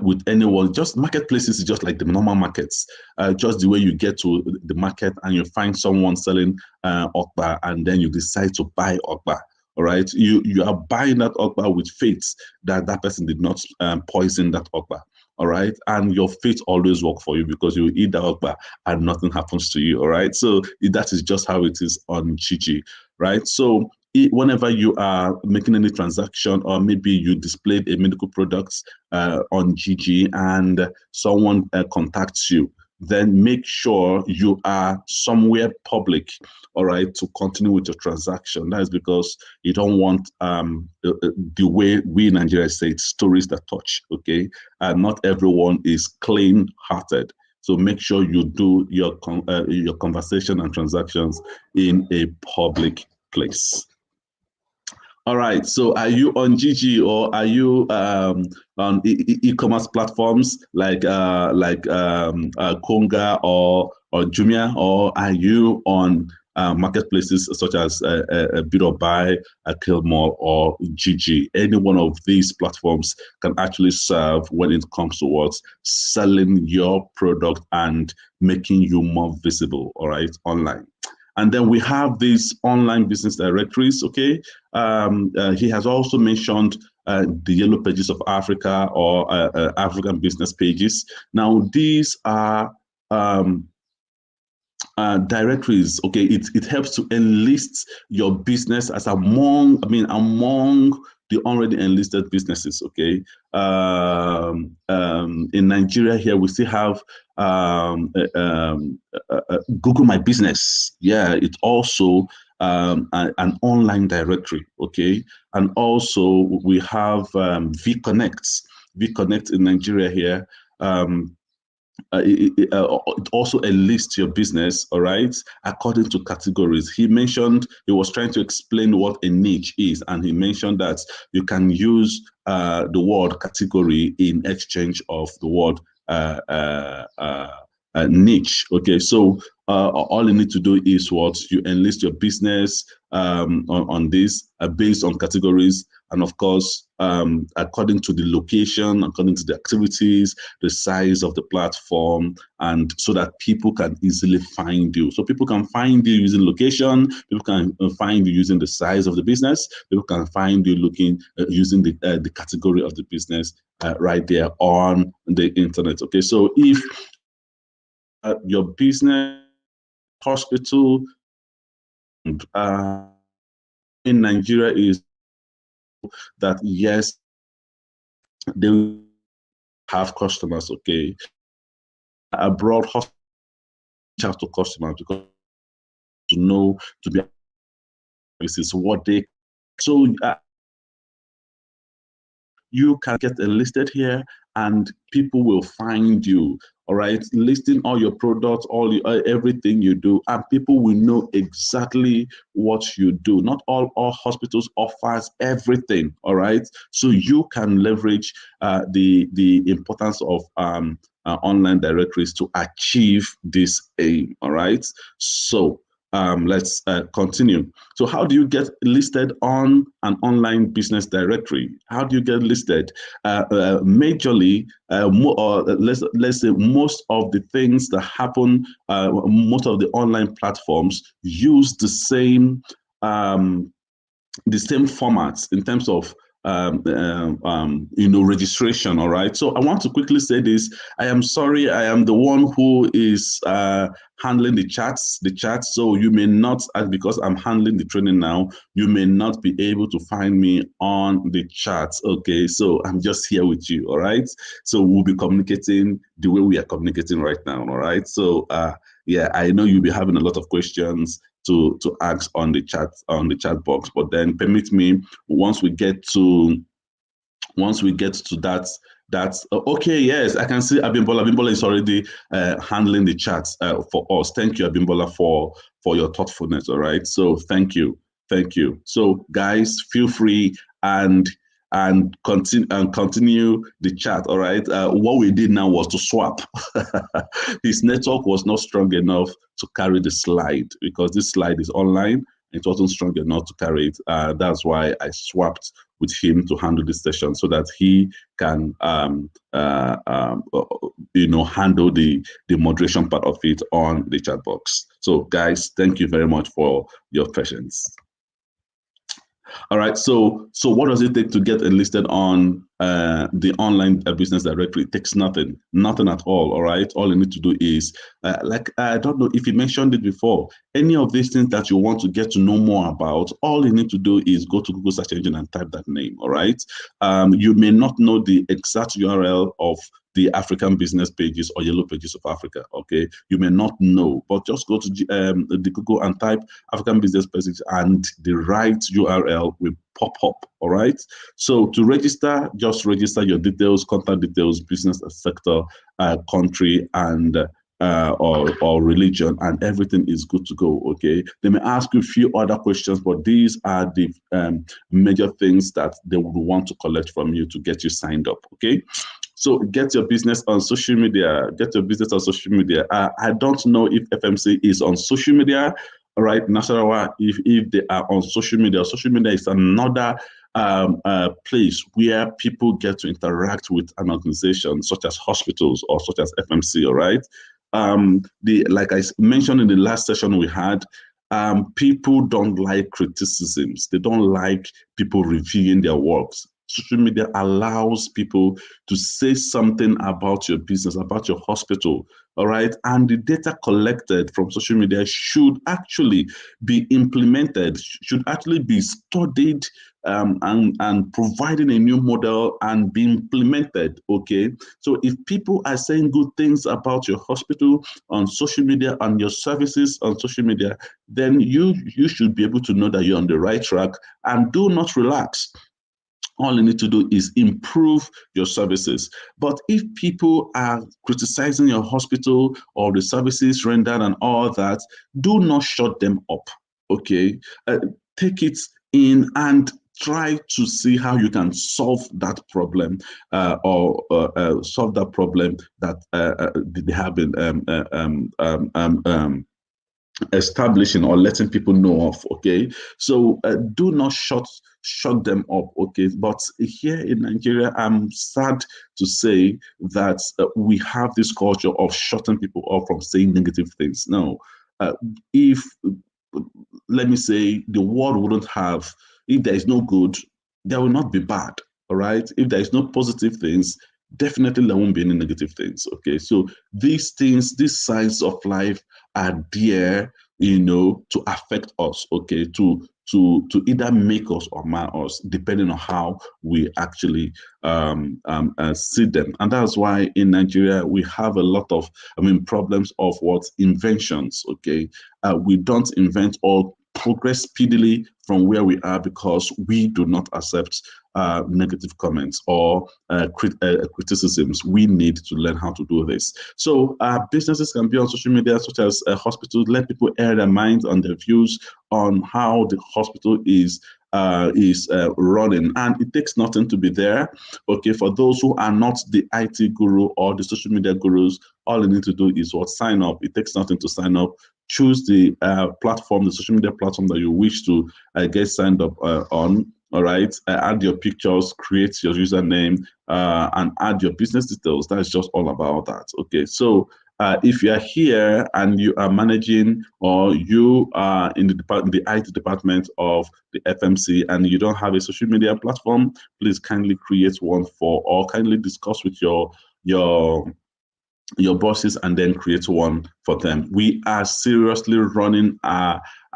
with anyone, just marketplaces is just like the normal markets, just the way you get to the market and you find someone selling okpa and then you decide to buy okpa. All right, you are buying that okpa with faith that that person did not poison that okpa. All right, and your faith always work for you because you eat the okpa and nothing happens to you. All right, so that is just how it is on Gigi, right? So whenever you are making any transaction, or maybe you displayed a medical product on Gigi and someone contacts you, then make sure you are somewhere public, all right, to continue with your transaction. That is because you don't want the way we in Nigeria say it, stories that touch, okay? Not everyone is clean-hearted. So make sure you do your conversation and transactions in a public place. All right. So are you on Gigi or are you on e-commerce platforms like Konga or Jumia, or are you on marketplaces such as Bid or Buy, Kill or Gigi? Any one of these platforms can actually serve when it comes towards selling your product and making you more visible, all right, online. And then we have these online business directories, okay? He has also mentioned the Yellow Pages of Africa or African business pages. Now, these are directories, okay? It helps to enlist your business as among the already enlisted businesses, okay? In Nigeria here, we still have Google My Business. Yeah, it's also an online directory, okay? And also we have VConnect. VConnect in Nigeria here. It also enlists your business, all right, according to categories. He was trying to explain what a niche is, and he mentioned that you can use the word category in exchange of the word niche. Okay, so all you need to do is what you enlist your business on this based on categories, and of course according to the location, according to the activities, the size of the platform, and so that people can easily find you. So people can find you using location, people can find you using the size of the business, people can find you looking using the category of the business right there on the internet. Okay, so if your business, hospital, in Nigeria is that yes, they have customers, okay? Abroad, hospitals out to customers because to know to be this is what they so you can get enlisted here and people will find you, all right, listing all your products, everything you do, and people will know exactly what you do. Not all hospitals offers everything, all right, so you can leverage the importance of online directories to achieve this aim, all right. So let's continue. So how do you get listed on an online business directory? How do you get listed? Majorly, let's say most of the things that happen, most of the online platforms use the same formats in terms of registration. All right. So I want to quickly say this. I am sorry. I am the one who is handling the chats. So you may not, because I'm handling the training now, you may not be able to find me on the chats. Okay. So I'm just here with you. All right. So we'll be communicating the way we are communicating right now. All right. So yeah, I know you'll be having a lot of questions to ask on the chat box, but then permit me, once we get to that, that's okay. Yes, I can see Abimbola is already handling the chats for us. Thank you, Abimbola, for your thoughtfulness. All right, so thank you. So guys, feel free and continue the chat. All right, what we did now was to swap. His network was not strong enough to carry the slide, because this slide is online. It wasn't strong enough to carry it. That's why I swapped with him to handle this session, so that he can handle the moderation part of it on the chat box. So guys, thank you very much for your patience. All right. So what does it take to get enlisted on the online business directory? It takes nothing at all. All right. All you need to do is, I don't know if you mentioned it before, any of these things that you want to get to know more about, all you need to do is go to Google search engine and type that name. All right. You may not know the exact URL of the African business pages or yellow pages of Africa. Okay, you may not know, but just go to the Google and type African business pages, and the right URL will pop up. All right. So to register, just register your details, contact details, business sector, country, and or religion, and everything is good to go. Okay, they may ask you a few other questions, but these are the major things that they would want to collect from you to get you signed up. Okay, so get your business on social media. I don't know if FMC is on social media. All right, Nasarawa, if they are on social media is another place where people get to interact with an organization such as hospitals or such as FMC. All right. Like I mentioned in the last session we had, people don't like criticisms. They don't like people reviewing their works. Social media allows people to say something about your business, about your hospital, all right? And the data collected from social media should actually be implemented, should actually be studied, and providing a new model and be implemented, okay? So if people are saying good things about your hospital on social media and your services on social media, then you should be able to know that you're on the right track, and do not relax. All you need to do is improve your services. But if people are criticizing your hospital or the services rendered and all that, do not shut them up, okay? Take it in and try to see how you can solve that problem, or solve that problem that they have been establishing or letting people know of. Okay, so do not shut them up. Okay, but here in Nigeria, I'm sad to say that we have this culture of shutting people up from saying negative things. No, if, let me say, the world wouldn't have, if there is no good, there will not be bad. All right, if there is no positive things, definitely there won't be any negative things. Okay, so these things, these signs of life are there, to affect us. Okay, to either make us or mar us, depending on how we actually see them. And that's why in Nigeria we have a lot of, problems of inventions. Okay, we don't invent or progress speedily from where we are because we do not accept negative comments or criticisms. We need to learn how to do this. So businesses can be on social media, such as hospitals. Let people air their minds on their views on how the hospital is running, and it takes nothing to be there. Okay, for those who are not the IT guru or the social media gurus, all you need to do is sign up. It takes nothing to sign up. choose the platform, the social media platform that you wish to get signed up on. All right, add your pictures, create your username, and add your business details. That's just all about that. Okay, so if you are here and you are managing, or you are in the IT department of the FMC and you don't have a social media platform, please kindly create one or kindly discuss with your bosses and then create one for them. We are seriously running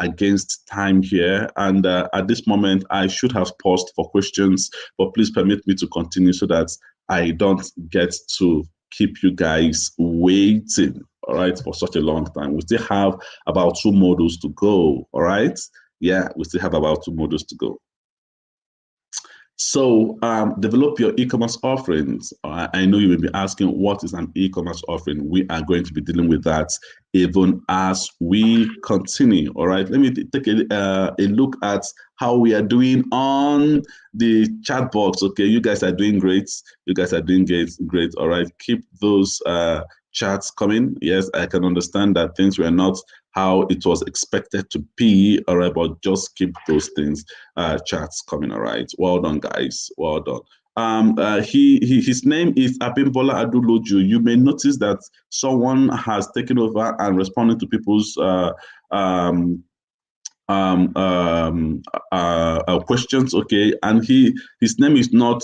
against time here, and at this moment I should have paused for questions, but please permit me to continue so that I don't get to keep you guys waiting, all right, for such a long time. We still have about 2 modules to go, all right? Yeah, we still have about 2 modules to go. So develop your e-commerce offerings. I know you will be asking, what is an e-commerce offering? We are going to be dealing with that even as we continue. All right, let me take a look at how we are doing on the chat box. Okay, you guys are doing great. You guys are doing great. All right, keep those chats coming. Yes, I can understand that things were not how it was expected to be, all right, but just keep those things, chats coming, all right. Well done, guys, well done. His name is Abimbola Aduloju. You may notice that someone has taken over and responded to people's questions, okay, and his name is not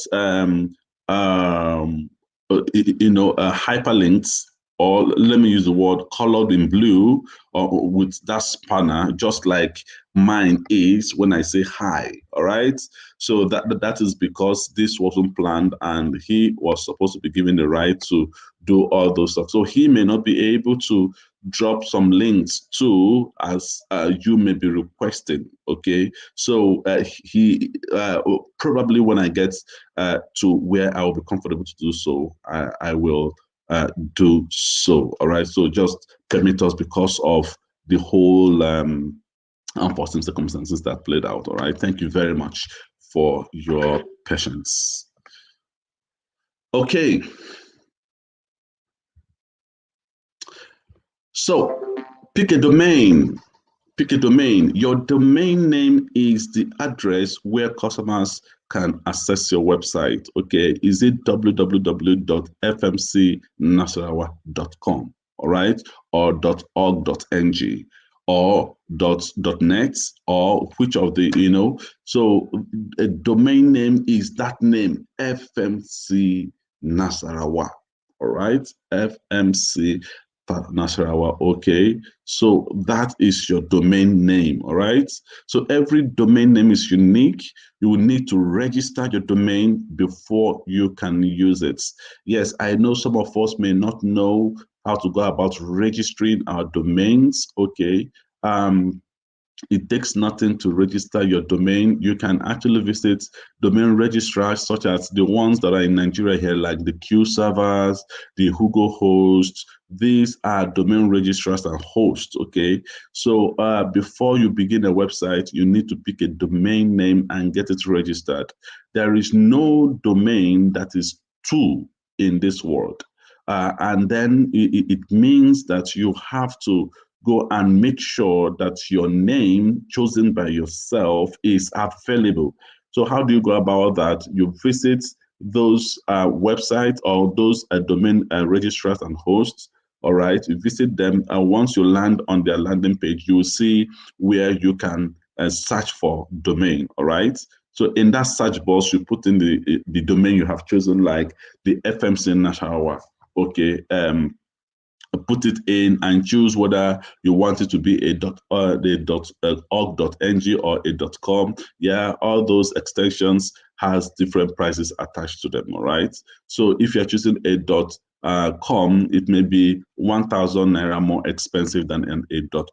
hyperlinked, or let me use the word colored in blue, or with that spanner, just like mine is when I say hi. All right, so that is because this wasn't planned and he was supposed to be given the right to do all those stuff, so he may not be able to drop some links too, as you may be requesting. Okay, so he probably, when I get to where I will be comfortable to do so, I will do so. All right, so just permit us because of the whole unforeseen circumstances that played out. All right, thank you very much for your patience. Okay, so pick a domain. Pick a domain. Your domain name is the address where customers can access your website. Okay, is it www.fmcnasarawa.com, all right, or .org.ng, or .net, or which of the, so a domain name is that name, FMC Nasarawa, all right, FMC Nasarawa. Okay, so that is your domain name. All right, so every domain name is unique. You will need to register your domain before you can use it. Yes, I know some of us may not know how to go about registering our domains. Okay, it takes nothing to register your domain. You can actually visit domain registrars such as the ones that are in Nigeria here, like the Q servers, the Hugo hosts. These are domain registrars and hosts, okay? So before you begin a website, you need to pick a domain name and get it registered. There is no domain that is true in this world. And then it means that you have to go and make sure that your name chosen by yourself is available. So how do you go about that? You visit those websites or those domain registrars and hosts. All right, you visit them, and once you land on their landing page, you will see where you can search for domain. All right, so in that search box, you put in the domain you have chosen, like the FMC Nasarawa. Okay, put it in and choose whether you want it to be a .org.ng or a .com. Yeah, all those extensions has different prices attached to them. All right, so if you're choosing a .com, it may be 1,000 naira more expensive than a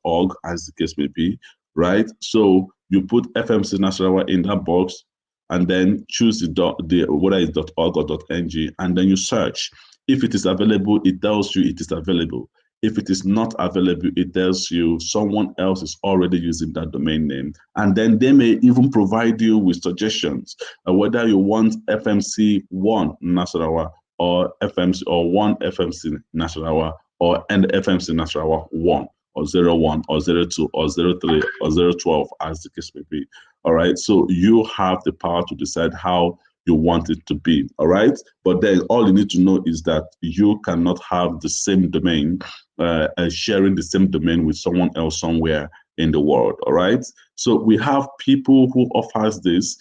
.org, as the case may be. Right, so you put FMC Nasarawa in that box, and then choose the whether it's .org or .ng, and then you search. If it is available, it tells you it is available. If it is not available, it tells you someone else is already using that domain name. And then they may even provide you with suggestions, whether you want FMC1 Nasarawa or FMC or one FMC Nasarawa or an FMC Nasarawa 1. or 01 or 02 or 03 or 012, as the case may be. All right. So you have the power to decide how you want it to be. All right. But then all you need to know is that you cannot have the same domain, sharing the same domain with someone else somewhere in the world. All right. So we have people who offers this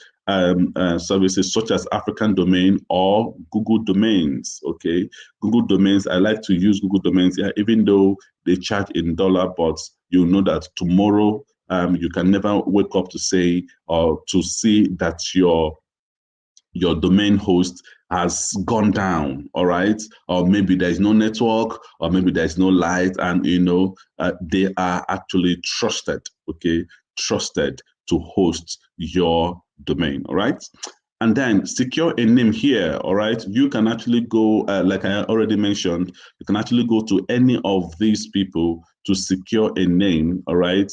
services such as African Domain or Google Domains. Okay, Google Domains. I like to use Google Domains, yeah, even though they charge in dollar, but you know that tomorrow you can never wake up to say or to see that your domain host has gone down, all right? Or maybe there's no network, or maybe there's no light, and they are actually trusted, okay? Trusted to host your domain, all right? And then secure a name here, all right? You can actually go, like I already mentioned, you can actually go to any of these people to secure a name, all right?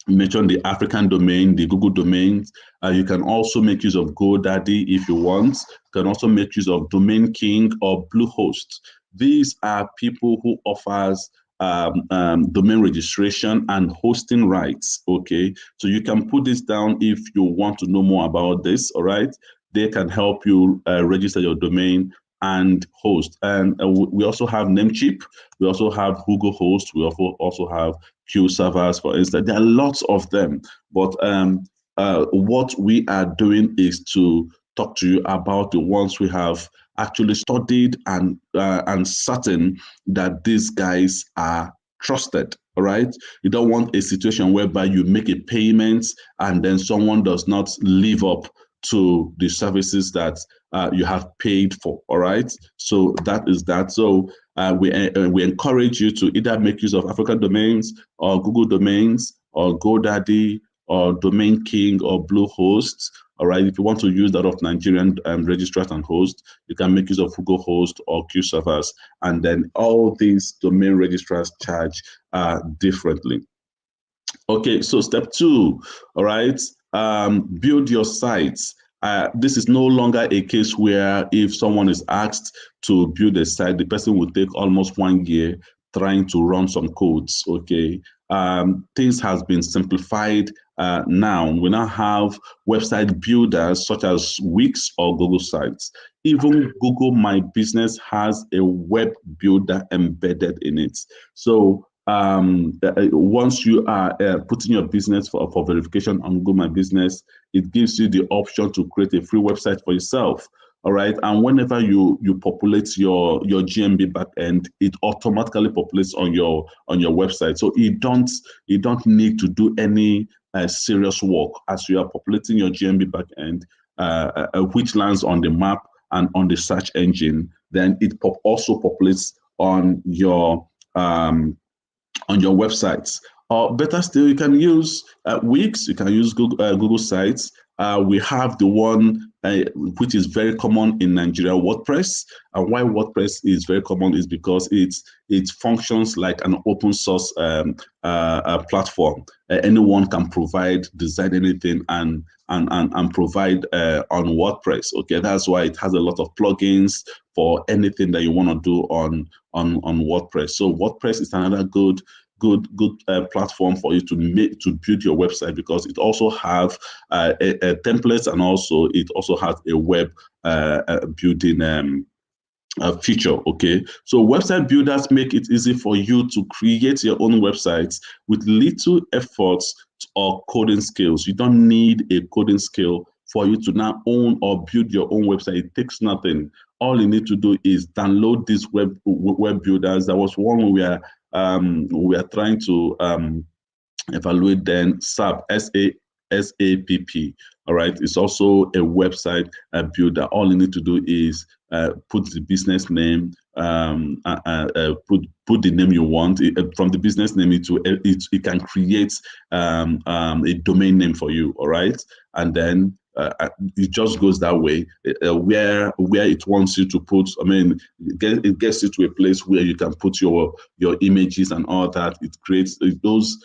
Mention the African domain, the Google domains. You can also make use of GoDaddy if you want. You can also make use of Domain King or Bluehost. These are people who offers domain registration and hosting rights. Okay, so you can put this down if you want to know more about this. All right, they can help you register your domain and host. And we also have Namecheap. We also have Google Host. We also have Q servers, for instance. There are lots of them. But what we are doing is to talk to you about the ones we have actually studied and certain that these guys are trusted. All right. You don't want a situation whereby you make a payment and then someone does not live up to the services that you have paid for. All right. So that is that. So we encourage you to either make use of African domains or Google domains or GoDaddy or Domain King or Bluehost. All right. If you want to use that of Nigerian registrars and hosts, you can make use of Google Host or Q servers. And then all these domain registrars charge differently. Okay, so step 2, all right, build your sites. This is no longer a case where if someone is asked to build a site, the person will take almost 1 year trying to run some codes, okay? Things has been simplified now. We now have website builders such as Wix or Google Sites. Even Google My Business has a web builder embedded in it. So once you are putting your business for verification on Google My Business, it gives you the option to create a free website for yourself. All right, and whenever you populate your GMB backend, it automatically populates on your website. So you don't need to do any serious work as you are populating your GMB backend, which lands on the map and on the search engine. Then it also populates on your websites. Or better still, you can use Wix, you can use Google Sites. We have the one which is very common in Nigeria, WordPress. And why WordPress is very common is because it functions like an open source platform. Anyone can design anything and provide on WordPress. Okay, that's why it has a lot of plugins for anything that you want to do on WordPress. So WordPress is another good platform for you to build your website, because it also have a templates, and also it also has a web building feature. Okay, so website builders make it easy for you to create your own websites with little efforts or coding skills. You don't need a coding skill for you to now own or build your own website. It takes nothing. All you need to do is download these web builders. There was one we are trying to evaluate, then SAP, SAPP. All right, it's also a website builder. All you need to do is put the business name, put the name you want. From the business name, it can create a domain name for you. All right, and then it just goes that way. Where it wants you to put, I mean, it gets you to a place where you can put your images and all that. It creates those.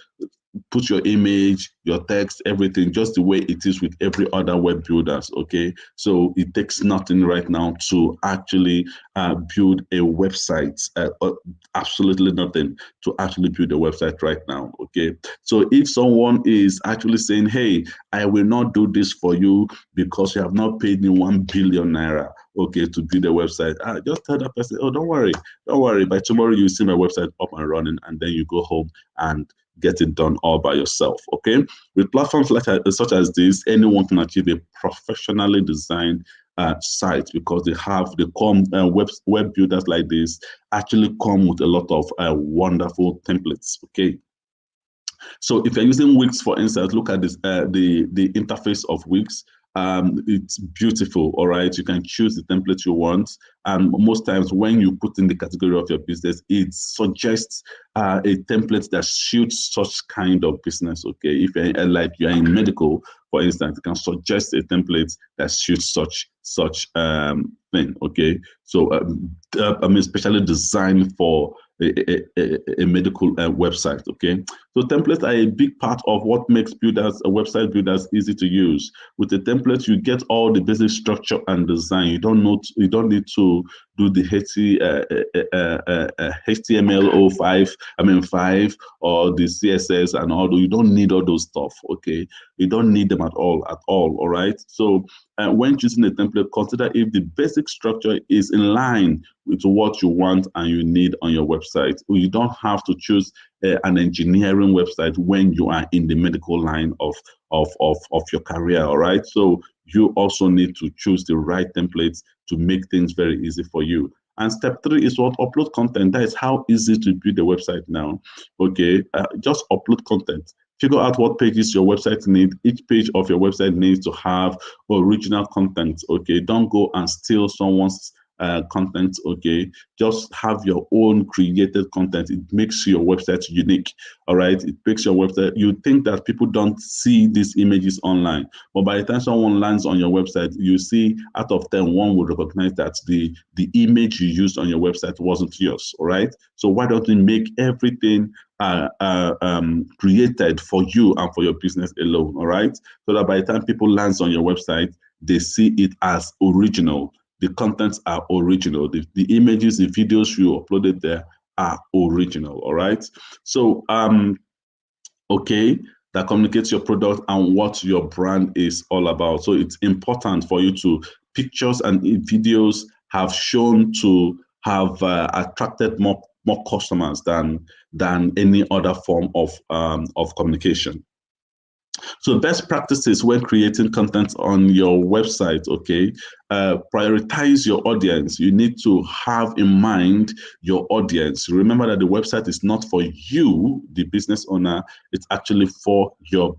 put your image, your text, everything, just the way it is with every other web builders, okay? So it takes nothing right now to actually build a website, absolutely nothing to actually build a website right now, okay? So if someone is actually saying, hey, I will not do this for you because you have not paid me 1 billion naira, okay, to build a website, just tell that person, oh, don't worry, by tomorrow you see my website up and running, and then you go home and get it done all by yourself, okay? With platforms such as this, anyone can achieve a professionally designed site, because they come web builders like this actually come with a lot of wonderful templates, okay? So if you're using Wix, for instance, look at this, the interface of Wix. It's beautiful, all right? You can choose the template you want. And most times when you put in the category of your business, it suggests a template that suits such kind of business, okay? If you're in medical, for instance, it can suggest a template that suits such thing, okay? So especially designed for a medical website, okay? So templates are a big part of what makes website builders easy to use. With a template, you get all the basic structure and design. You don't need to do the HTML5 or the CSS and all. You don't need all those stuff, okay? You don't need them at all right? So when choosing a template, consider if the basic structure is in line with what you want and you need on your website. You don't have to choose an engineering website when you are in the medical line of your career, all right? So you also need to choose the right templates to make things very easy for you. And step 3 is what? Upload content. That is how easy to build a website now, okay? Just upload content. Figure out what pages your website need. Each page of your website needs to have original content, okay? Don't go and steal someone's content, okay? Just have your own created content. It makes your website unique, all right? It makes your website, you think that people don't see these images online, but by the time someone lands on your website, you see out of 10, one would recognize that the image you used on your website wasn't yours, all right? So why don't we make everything created for you and for your business alone, all right? So that by the time people lands on your website, they see it as original. The contents are original. The images, the videos you uploaded there are original, all right? So, okay, that communicates your product and what your brand is all about. So it's important for you to, pictures and videos have shown to have attracted more customers than any other form of communication. So best practices when creating content on your website, okay? Prioritize your audience. You need to have in mind your audience. Remember that the website is not for you, the business owner. It's actually for your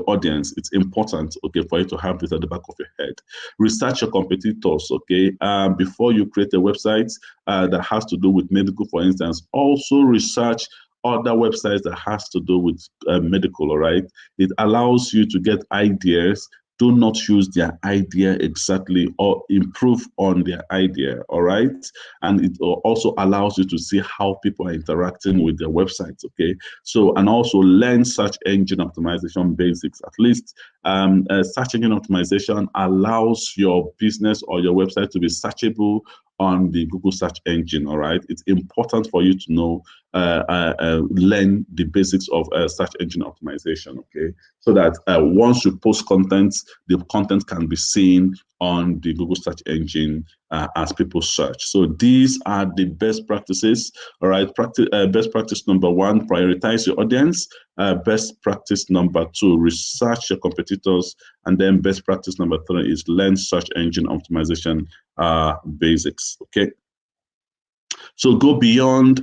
audience. It's important, okay, for you to have this at the back of your head. Research your competitors, okay? Before you create a website that has to do with medical, for instance, also research other websites that has to do with medical, all right? It allows you to get ideas. Do not use their idea exactly, or improve on their idea, all right? And it also allows you to see how people are interacting with their websites, okay? So, and also learn search engine optimization basics. At least search engine optimization allows your business or your website to be searchable on the Google search engine, all right? It's important for you to know, learn the basics of search engine optimization, okay? So that once you post content, the content can be seen on the Google search engine as people search. So these are the best practices, all right? Best practice number 1, prioritize your audience. Best practice number 2, research your competitors. And then best practice number 3 is learn search engine optimization basics, okay? So go beyond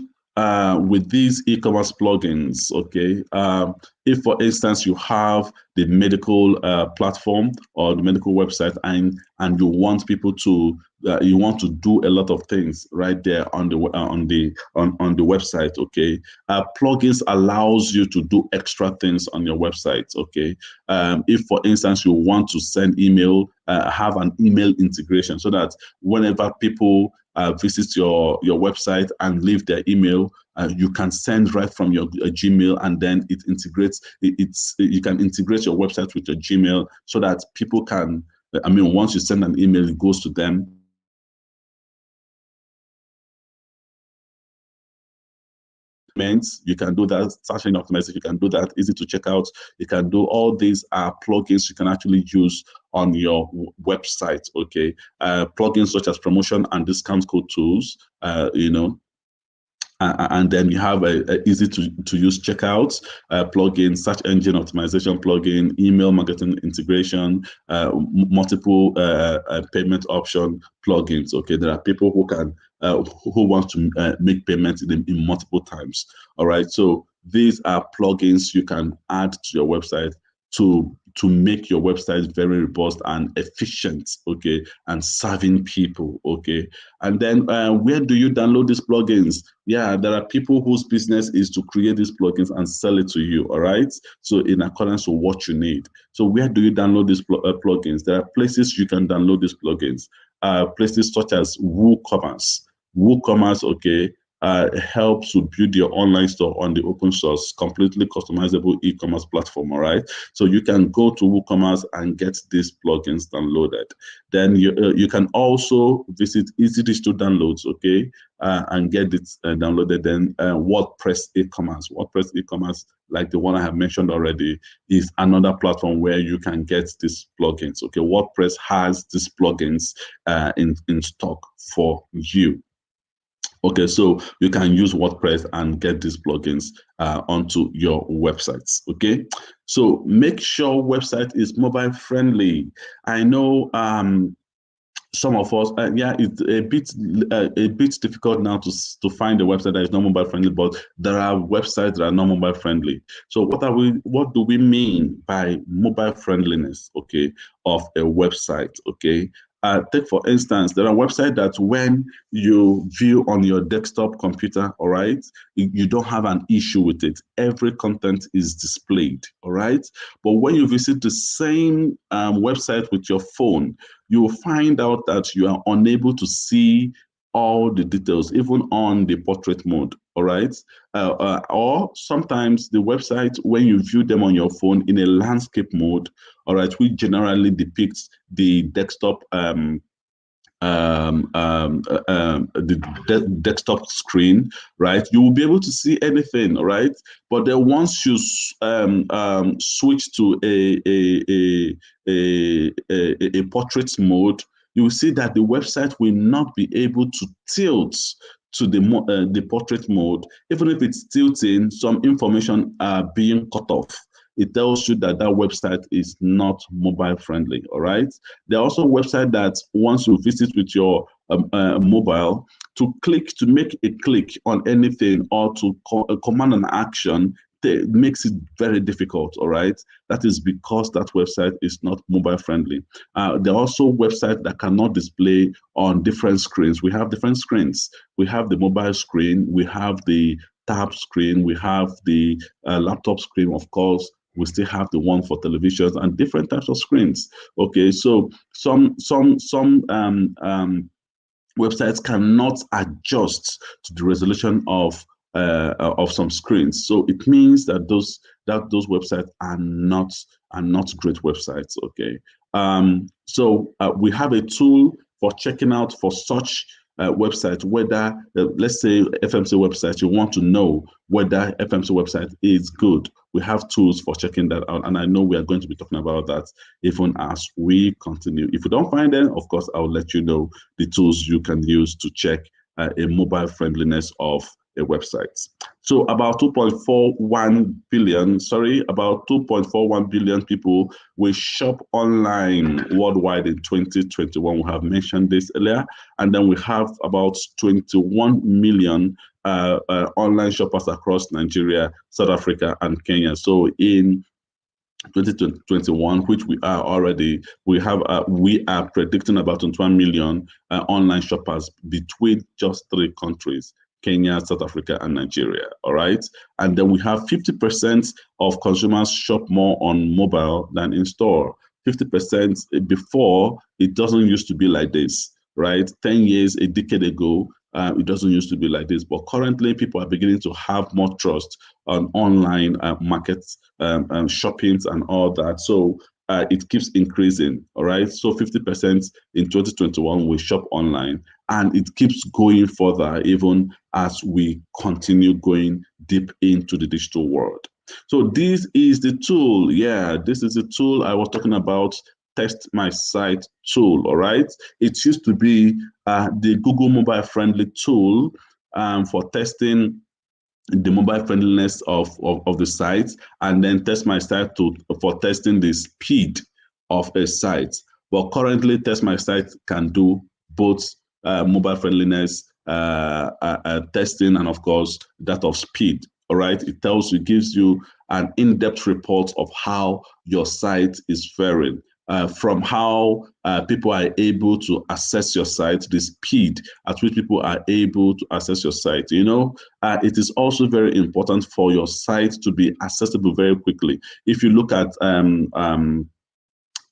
with these e-commerce plugins, okay? If, for instance, you have the medical platform or the medical website, and you want people to, you want to do a lot of things right there on the website, okay? Plugins allows you to do extra things on your website, okay? If, for instance, you want to send email, have an email integration so that whenever people visit your website and leave their email, you can send right from your Gmail, and then it integrates. You can integrate your website with your Gmail so that people can. I mean, once you send an email, it goes to them. You can do that. Search engine optimization, you can do that. Easy to check out. You can do all these plugins you can actually use on your website. Okay, plugins such as promotion and discount code tools. And then you have a easy to use checkout plugin, search engine optimization plugin, email marketing integration, multiple payment option plugins. Okay, there are people who can who want to make payments in multiple times. All right, so these are plugins you can add to your website to make your website very robust and efficient, okay, and serving people, okay. And then where do you download these plugins? Yeah, there are people whose business is to create these plugins and sell it to you, all right? So in accordance with what you need. So where do you download these plugins? There are places you can download these plugins. Places such as WooCommerce. WooCommerce, okay, helps to build your online store on the open source, completely customizable e-commerce platform, all right? So you can go to WooCommerce and get these plugins downloaded. Then you can also visit Easy Digital Downloads, okay, and get it downloaded. Then WordPress e-commerce. WordPress e-commerce, like the one I have mentioned already, is another platform where you can get these plugins, okay? WordPress has these plugins in stock for you. Okay, so you can use WordPress and get these plugins onto your websites. Okay, so make sure website is mobile friendly. I know some of us, yeah, it's a bit difficult now to find a website that is not mobile friendly, but there are websites that are not mobile friendly. So what do we mean by mobile friendliness, okay, of a website, okay? Take for instance, there are websites that when you view on your desktop computer, all right, you don't have an issue with it. Every content is displayed, all right? But when you visit the same website with your phone, you will find out that you are unable to see all the details, even on the portrait mode, all right? Or sometimes the website, when you view them on your phone in a landscape mode, all right, which generally depicts the desktop the desktop screen, right? You will be able to see anything, all right? But then once you switch to a portrait mode, you will see that the website will not be able to tilt to the portrait mode. Even if it's tilting, some information are being cut off. It tells you that that website is not mobile friendly, all right? There are also websites that once you visit with your mobile, to make a click on anything or to command an action, makes it very difficult, all right? That is because that website is not mobile friendly. There are also websites that cannot display on different screens. We have different screens. We have the mobile screen, we have the tab screen, we have the laptop screen, of course. We still have the one for televisions and different types of screens. Okay, so some websites cannot adjust to the resolution of some screens. So it means that those websites are not great websites. Okay, so we have a tool for checking out for such website, whether let's say FMC website, you want to know whether FMC website is good. We have tools for checking that out, and I know we are going to be talking about that even as we continue. If you don't find them, of course, I'll let you know the tools you can use to check a mobile friendliness of a website. So about 2.41 billion people will shop online worldwide in 2021. We have mentioned this earlier. And then we have about 21 million online shoppers across Nigeria, South Africa, and Kenya. So in 2021, which we are already, we are predicting about 21 million online shoppers between just three countries: Kenya, South Africa, and Nigeria. All right. And then we have 50% of consumers shop more on mobile than in store. 50% before, it doesn't used to be like this, right? 10 years, a decade ago, it doesn't used to be like this. But currently, people are beginning to have more trust on online markets, shoppings, and all that. So it keeps increasing, all right? So 50% in 2021 will shop online, and it keeps going further even as we continue going deep into the digital world. So this is the tool. Yeah, this is the tool I was talking about, test my site tool, all right? It used to be the Google mobile friendly tool for testing the mobile friendliness of the site, and then test my site for testing the speed of a site. But currently, test my site can do both mobile friendliness testing and, of course, that of speed. All right, it tells you, gives you an in-depth report of how your site is faring. From how people are able to access your site, the speed at which people are able to access your site. You know, it is also very important for your site to be accessible very quickly. If you look at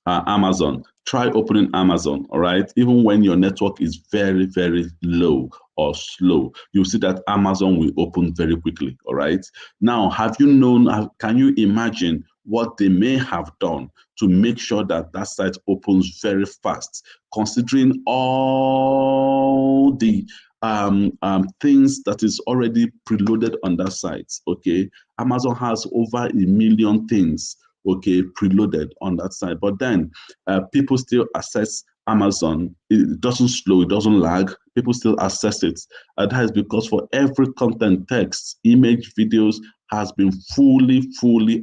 Amazon, try opening Amazon, all right? Even when your network is very, very low or slow, you'll see that Amazon will open very quickly, all right? Now, have you known, can you imagine what they may have done to make sure that that site opens very fast, considering all the things that is already preloaded on that site, okay? Amazon has over 1 million things, okay, preloaded on that side. But then people still access Amazon. It doesn't slow, it doesn't lag. People still access it. That is because for every content, text, image, videos has been fully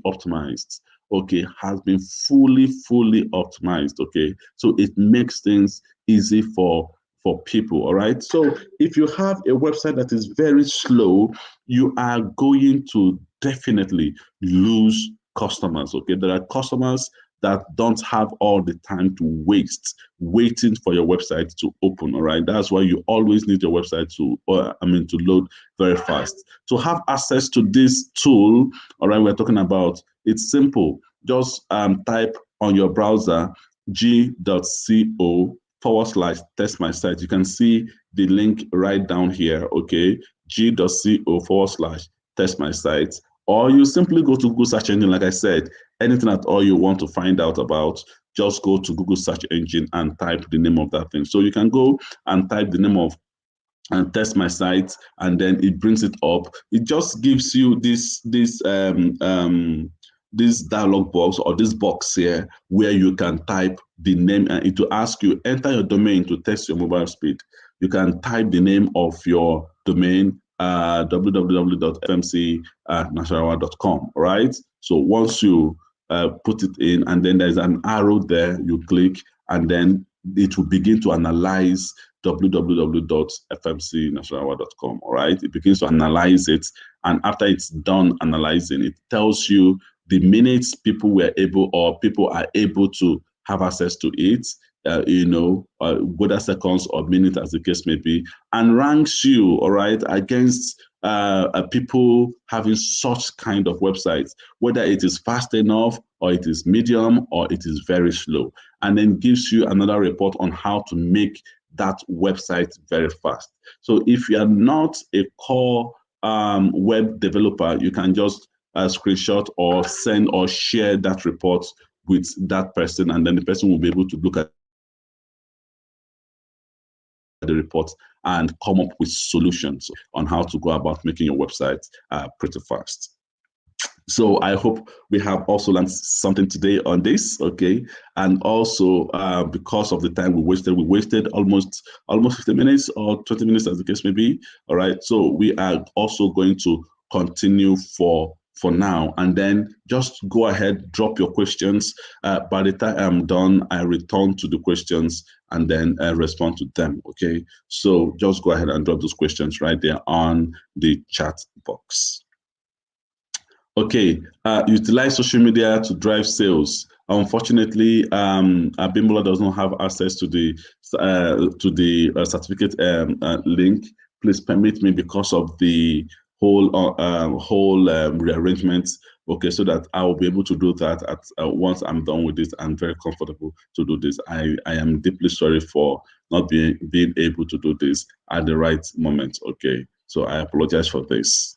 optimized. Okay, has been fully optimized. Okay, so it makes things easy for people. All right, so if you have a website that is very slow, you are going to definitely lose customers. Okay, there are customers that don't have all the time to waste waiting for your website to open. All right, that's why you always need your website to to load very fast. To have access to this tool, all right, we're talking about, it's simple. Just type on your browser g.co/test my site. You can see the link right down here. Okay, g.co/test my site. Or you simply go to Google search engine. Like I said, anything at all you want to find out about, just go to Google search engine and type the name of that thing. So you can go and type the name of and test my site, and then it brings it up. It just gives you this dialog box, or this box here, where you can type the name, and it will ask you, enter your domain to test your mobile speed. You can type the name of your domain, www.fmcnasarawa.com, right? So once you put it in, and then there's an arrow there, you click, and then it will begin to analyze www.fmcnasarawa.com. All right, it begins to analyze it, and after it's done analyzing, it tells you the minutes people are able to have access to it, whether seconds or minutes as the case may be, and ranks you, all right, against people having such kind of websites, whether it is fast enough, or it is medium, or it is very slow, and then gives you another report on how to make that website very fast. So if you are not a core web developer, you can just screenshot or send or share that report with that person, and then the person will be able to look at the report and come up with solutions on how to go about making your website pretty fast. So I hope we have also learned something today on this, okay? And also because of the time we wasted almost 50 minutes or 20 minutes as the case may be, all right? So we are also going to continue for now, and then just go ahead, drop your questions. By the time I'm done, I return to the questions and then respond to them, okay? So just go ahead and drop those questions right there on the chat box. Okay, utilize social media to drive sales. Unfortunately, Abimbola does not have access to the certificate link. Please permit me, because of the whole rearrangement Okay, so that I will be able to do that at once I'm done with this. I'm very comfortable to do this. I am deeply sorry for not being able to do this at the right moment. Okay, so I apologize for this.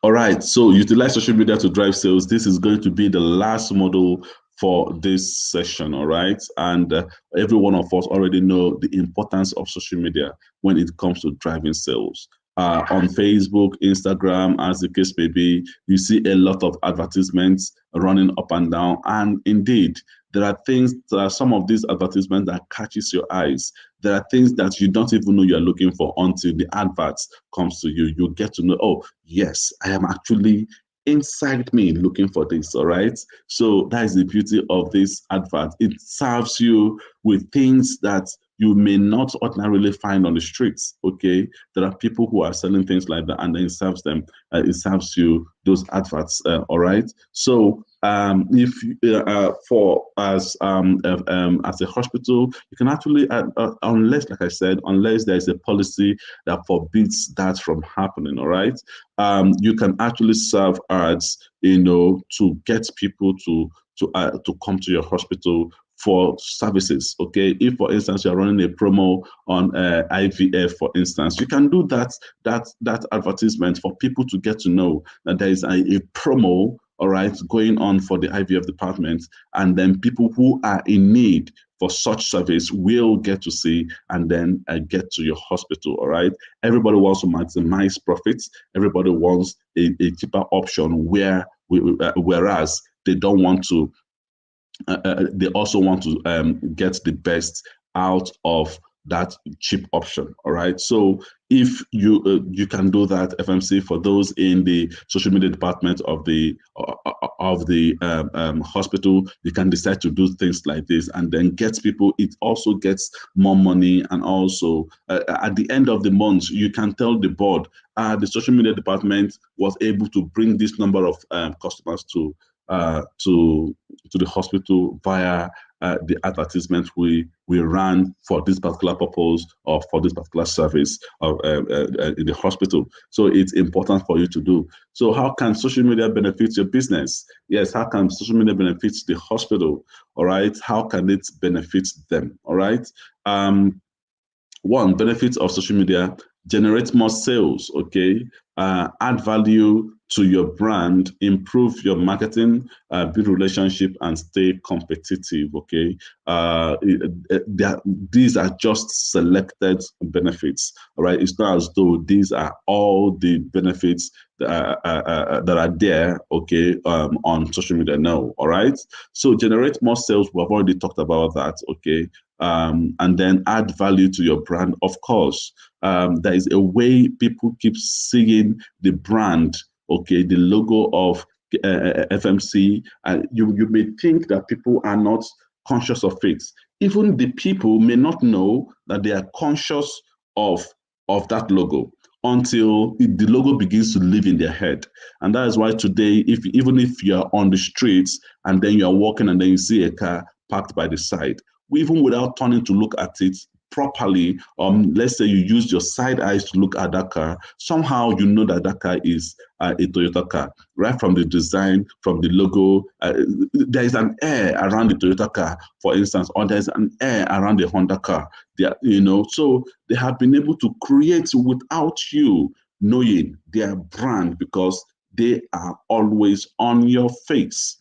All right, so utilize social media to drive sales. This is going to be the last model for this session, all right? And every one of us already know the importance of social media when it comes to driving sales. On Facebook, Instagram, as the case may be, you see a lot of advertisements running up and down. And indeed, there are things, there are some of these advertisements that catches your eyes. There are things that you don't even know you're looking for until the adverts comes to you. You get to know, oh, yes, I am actually inside me looking for this, all right? So that is the beauty of this advert. It serves you with things that you may not ordinarily find on the streets, okay? There are people who are selling things like that, and then it serves them, it serves you those adverts, all right? So if for as a hospital, you can actually, unless, like I said, unless there is a policy that forbids that from happening, all right? You can actually serve ads, to get people to come to your hospital for services. Okay, if for instance you're running a promo on IVF, for instance, you can do that advertisement for people to get to know that there is a promo, all right, going on for the IVF department, and then people who are in need for such service will get to see and then get to your hospital, all right? Everybody wants to maximize profits. Everybody wants a cheaper option whereas they don't want to, they also want to get the best out of that cheap option. All right. So if you can do that, FMC, for those in the social media department of the hospital, you can decide to do things like this and then get people. It also gets more money, and also at the end of the month, you can tell the board, the social media department was able to bring this number of customers to the hospital via the advertisement we ran for this particular purpose or for this particular service of in the hospital. So it's important for you to do. So how can social media benefit your business? Yes, how can social media benefit the hospital? All right, how can it benefit them? All right. One, benefits of social media: generate more sales, okay? Add value to your brand, improve your marketing, build relationship, and stay competitive, okay? These are just selected benefits, all right? It's not as though these are all the benefits that are there, okay, on social media. No, all right? So generate more sales, we've already talked about that, okay? And then add value to your brand. Of course, there is a way people keep seeing the brand, okay, the logo of FMC. You may think that people are not conscious of it. Even the people may not know that they are conscious of that logo until the logo begins to live in their head. And that is why today, even if you're on the streets and then you're walking and then you see a car parked by the side, even without turning to look at it properly, let's say you use your side eyes to look at that car, somehow you know that that car is a Toyota car, right from the design, from the logo. There is an air around the Toyota car, for instance, or there's an air around the Honda car. So they have been able to create without you knowing their brand because they are always on your face.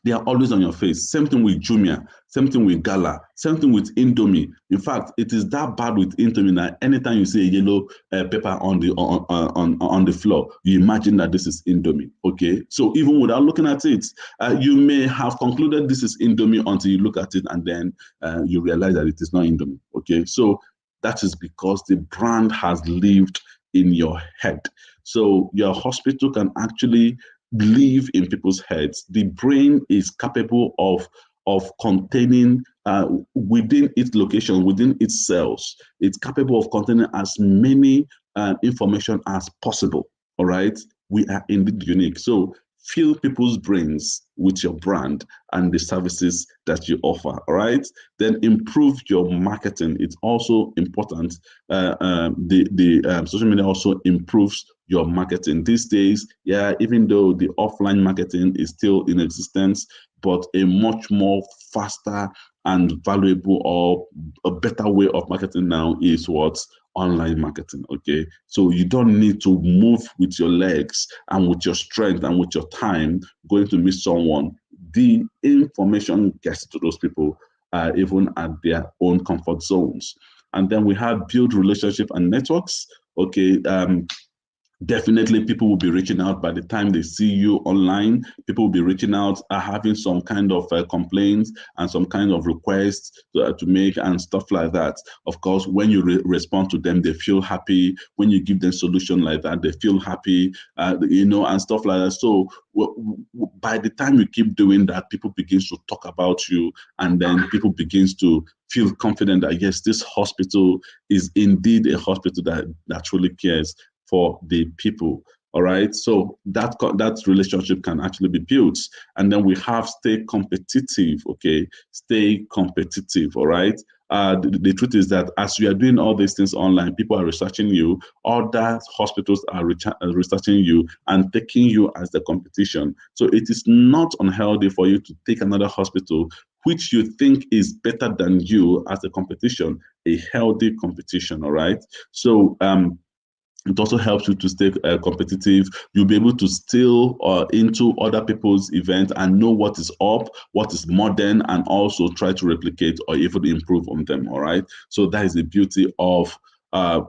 They are always on your face. Same thing with Jumia, same thing with Gala, same thing with Indomie. In fact, it is that bad with Indomie that anytime you see a yellow paper on the floor, you imagine that this is Indomie. Okay, so even without looking at it, you may have concluded this is Indomie until you look at it and then you realize that it is not Indomie. Okay, so that is because the brand has lived in your head. So your hospital can actually live in people's heads. The brain is capable of containing within its location, within its cells. It's capable of containing as many information as possible. All right, we are indeed unique. So fill people's brains with your brand and the services that you offer. All right. Then improve your marketing. It's also important. The social media also improves your marketing these days. Yeah, even though the offline marketing is still in existence, but a much more faster and valuable or a better way of marketing now is what? Online marketing. Okay, so you don't need to move with your legs and with your strength and with your time going to meet someone. The information gets to those people even at their own comfort zones. And then we have build relationship and networks. Okay, definitely people will be reaching out by the time they see you online. People will be reaching out, having some kind of complaints and some kind of requests to make and stuff like that. Of course, when you respond to them, they feel happy. When you give them solution like that, they feel happy, and stuff like that. So by the time you keep doing that, people begins to talk about you, and then people begins to feel confident that yes, this hospital is indeed a hospital that truly cares for the people. All right, so that relationship can actually be built. And then we have stay competitive. Okay, stay competitive. All right. The truth is that as you are doing all these things online, people are researching you, other hospitals are researching you and taking you as the competition. So it is not unhealthy for you to take another hospital which you think is better than you as a competition, a healthy competition. All right. So it also helps you to stay competitive. You'll be able to still into other people's events and know what is up, what is modern, and also try to replicate or even improve on them. All right. So that is the beauty of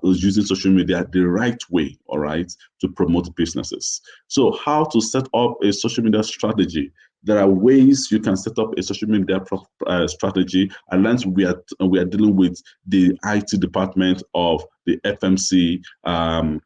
using social media the right way, all right, to promote businesses. So how to set up a social media strategy? There are ways you can set up a social media strategy. And once we are dealing with the IT department of the FMC, the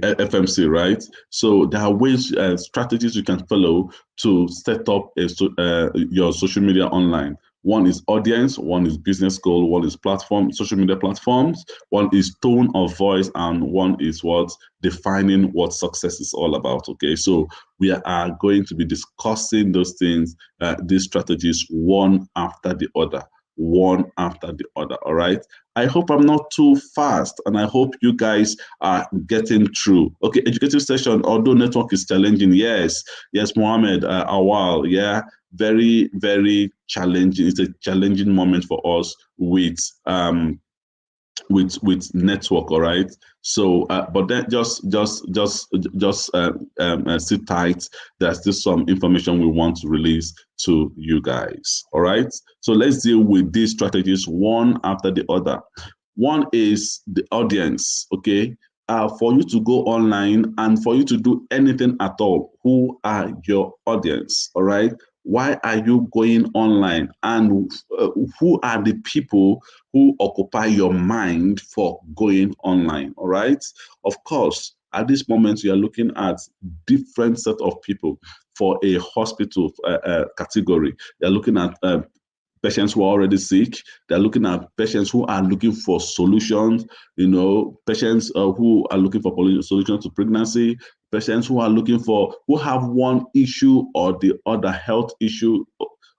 FMC, right? So there are ways, strategies you can follow to set up your social media online. One is audience, one is business goal, one is platform, social media platforms, one is tone of voice, and one is what defining what success is all about. Okay, so we are going to be discussing those things, these strategies, one after the other. One after the other. All right. I hope I'm not too fast, and I hope you guys are getting through. Okay, educative session, although network is challenging. Yes, Mohammed, Awal, yeah, very, very challenging. It's a challenging moment for us with network. All right. So but then just sit tight. There's still some information we want to release to you guys. All right, so let's deal with these strategies one after the other. One is the audience. Okay, for you to go online and for you to do anything at all, who are your audience? All right, why are you going online, and who are the people who occupy your mind for going online? All right, of course, at this moment you are looking at different set of people for a hospital category. You're looking at patients who are already sick. They're looking at patients who are looking for solutions, patients who are looking for solutions to pregnancy, patients who are who have one issue or the other, health issue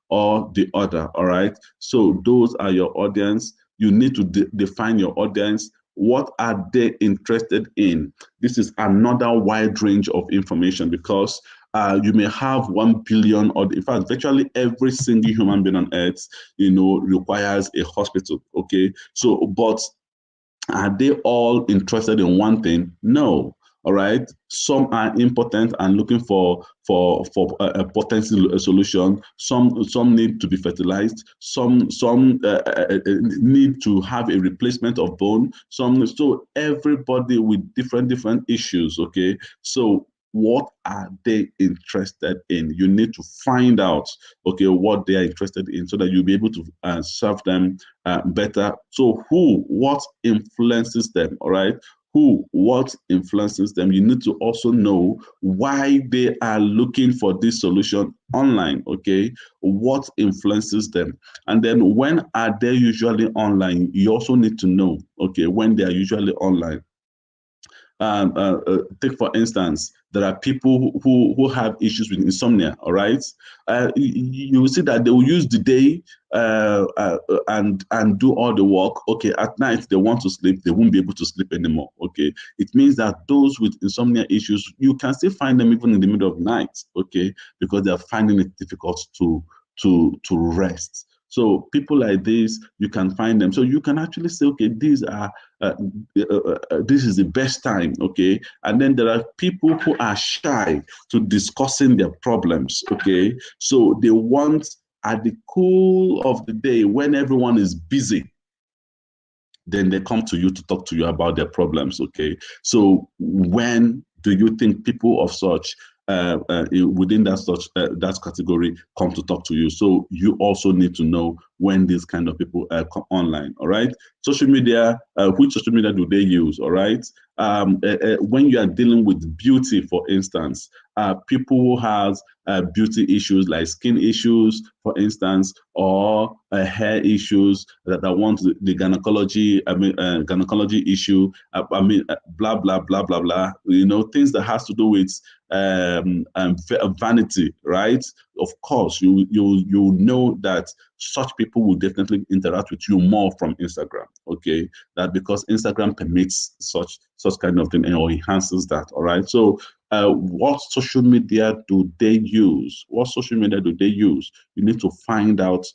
or the other. All right. So those are your audience. You need to define your audience. What are they interested in? This is another wide range of information, because you may have 1 billion, or in fact, virtually every single human being on earth, requires a hospital. Okay. So, but are they all interested in one thing? No. All right. Some are impotent and looking for a potential solution. Some need to be fertilized. Some need to have a replacement of bone. So everybody with different issues. Okay. So what are they interested in? You need to find out, okay, what they are interested in, so that you'll be able to serve them better. So what influences them? All right. What influences them? You need to also know why they are looking for this solution online. Okay. What influences them? And then when are they usually online? You also need to know, okay, when they are usually online. Take for instance, there are people who have issues with insomnia. All right, you will see that they will use the day and do all the work. Okay, at night they want to sleep, they won't be able to sleep anymore. Okay, it means that those with insomnia issues, you can still find them even in the middle of the night. Okay, because they are finding it difficult to rest. So people like this, you can find them. So you can actually say, okay, these are this is the best time. Okay, and then there are people who are shy to discussing their problems. Okay, so they want at the cool of the day when everyone is busy, then they come to you to talk to you about their problems. Okay, so when do you think people of such within that category come to talk to you? So you also need to know when these kind of people come online. All right, social media. Which social media do they use? All right, when you are dealing with beauty, for instance, people who has beauty issues like skin issues, for instance, or hair issues that want the gynecology, gynecology issue, blah blah blah blah blah. You know, things that has to do with vanity, right? Of course, you know that such people will definitely interact with you more from Instagram. Okay, that because Instagram permits such kind of thing or enhances that. All right, so what social media do they use? What social media do they use? You need to find out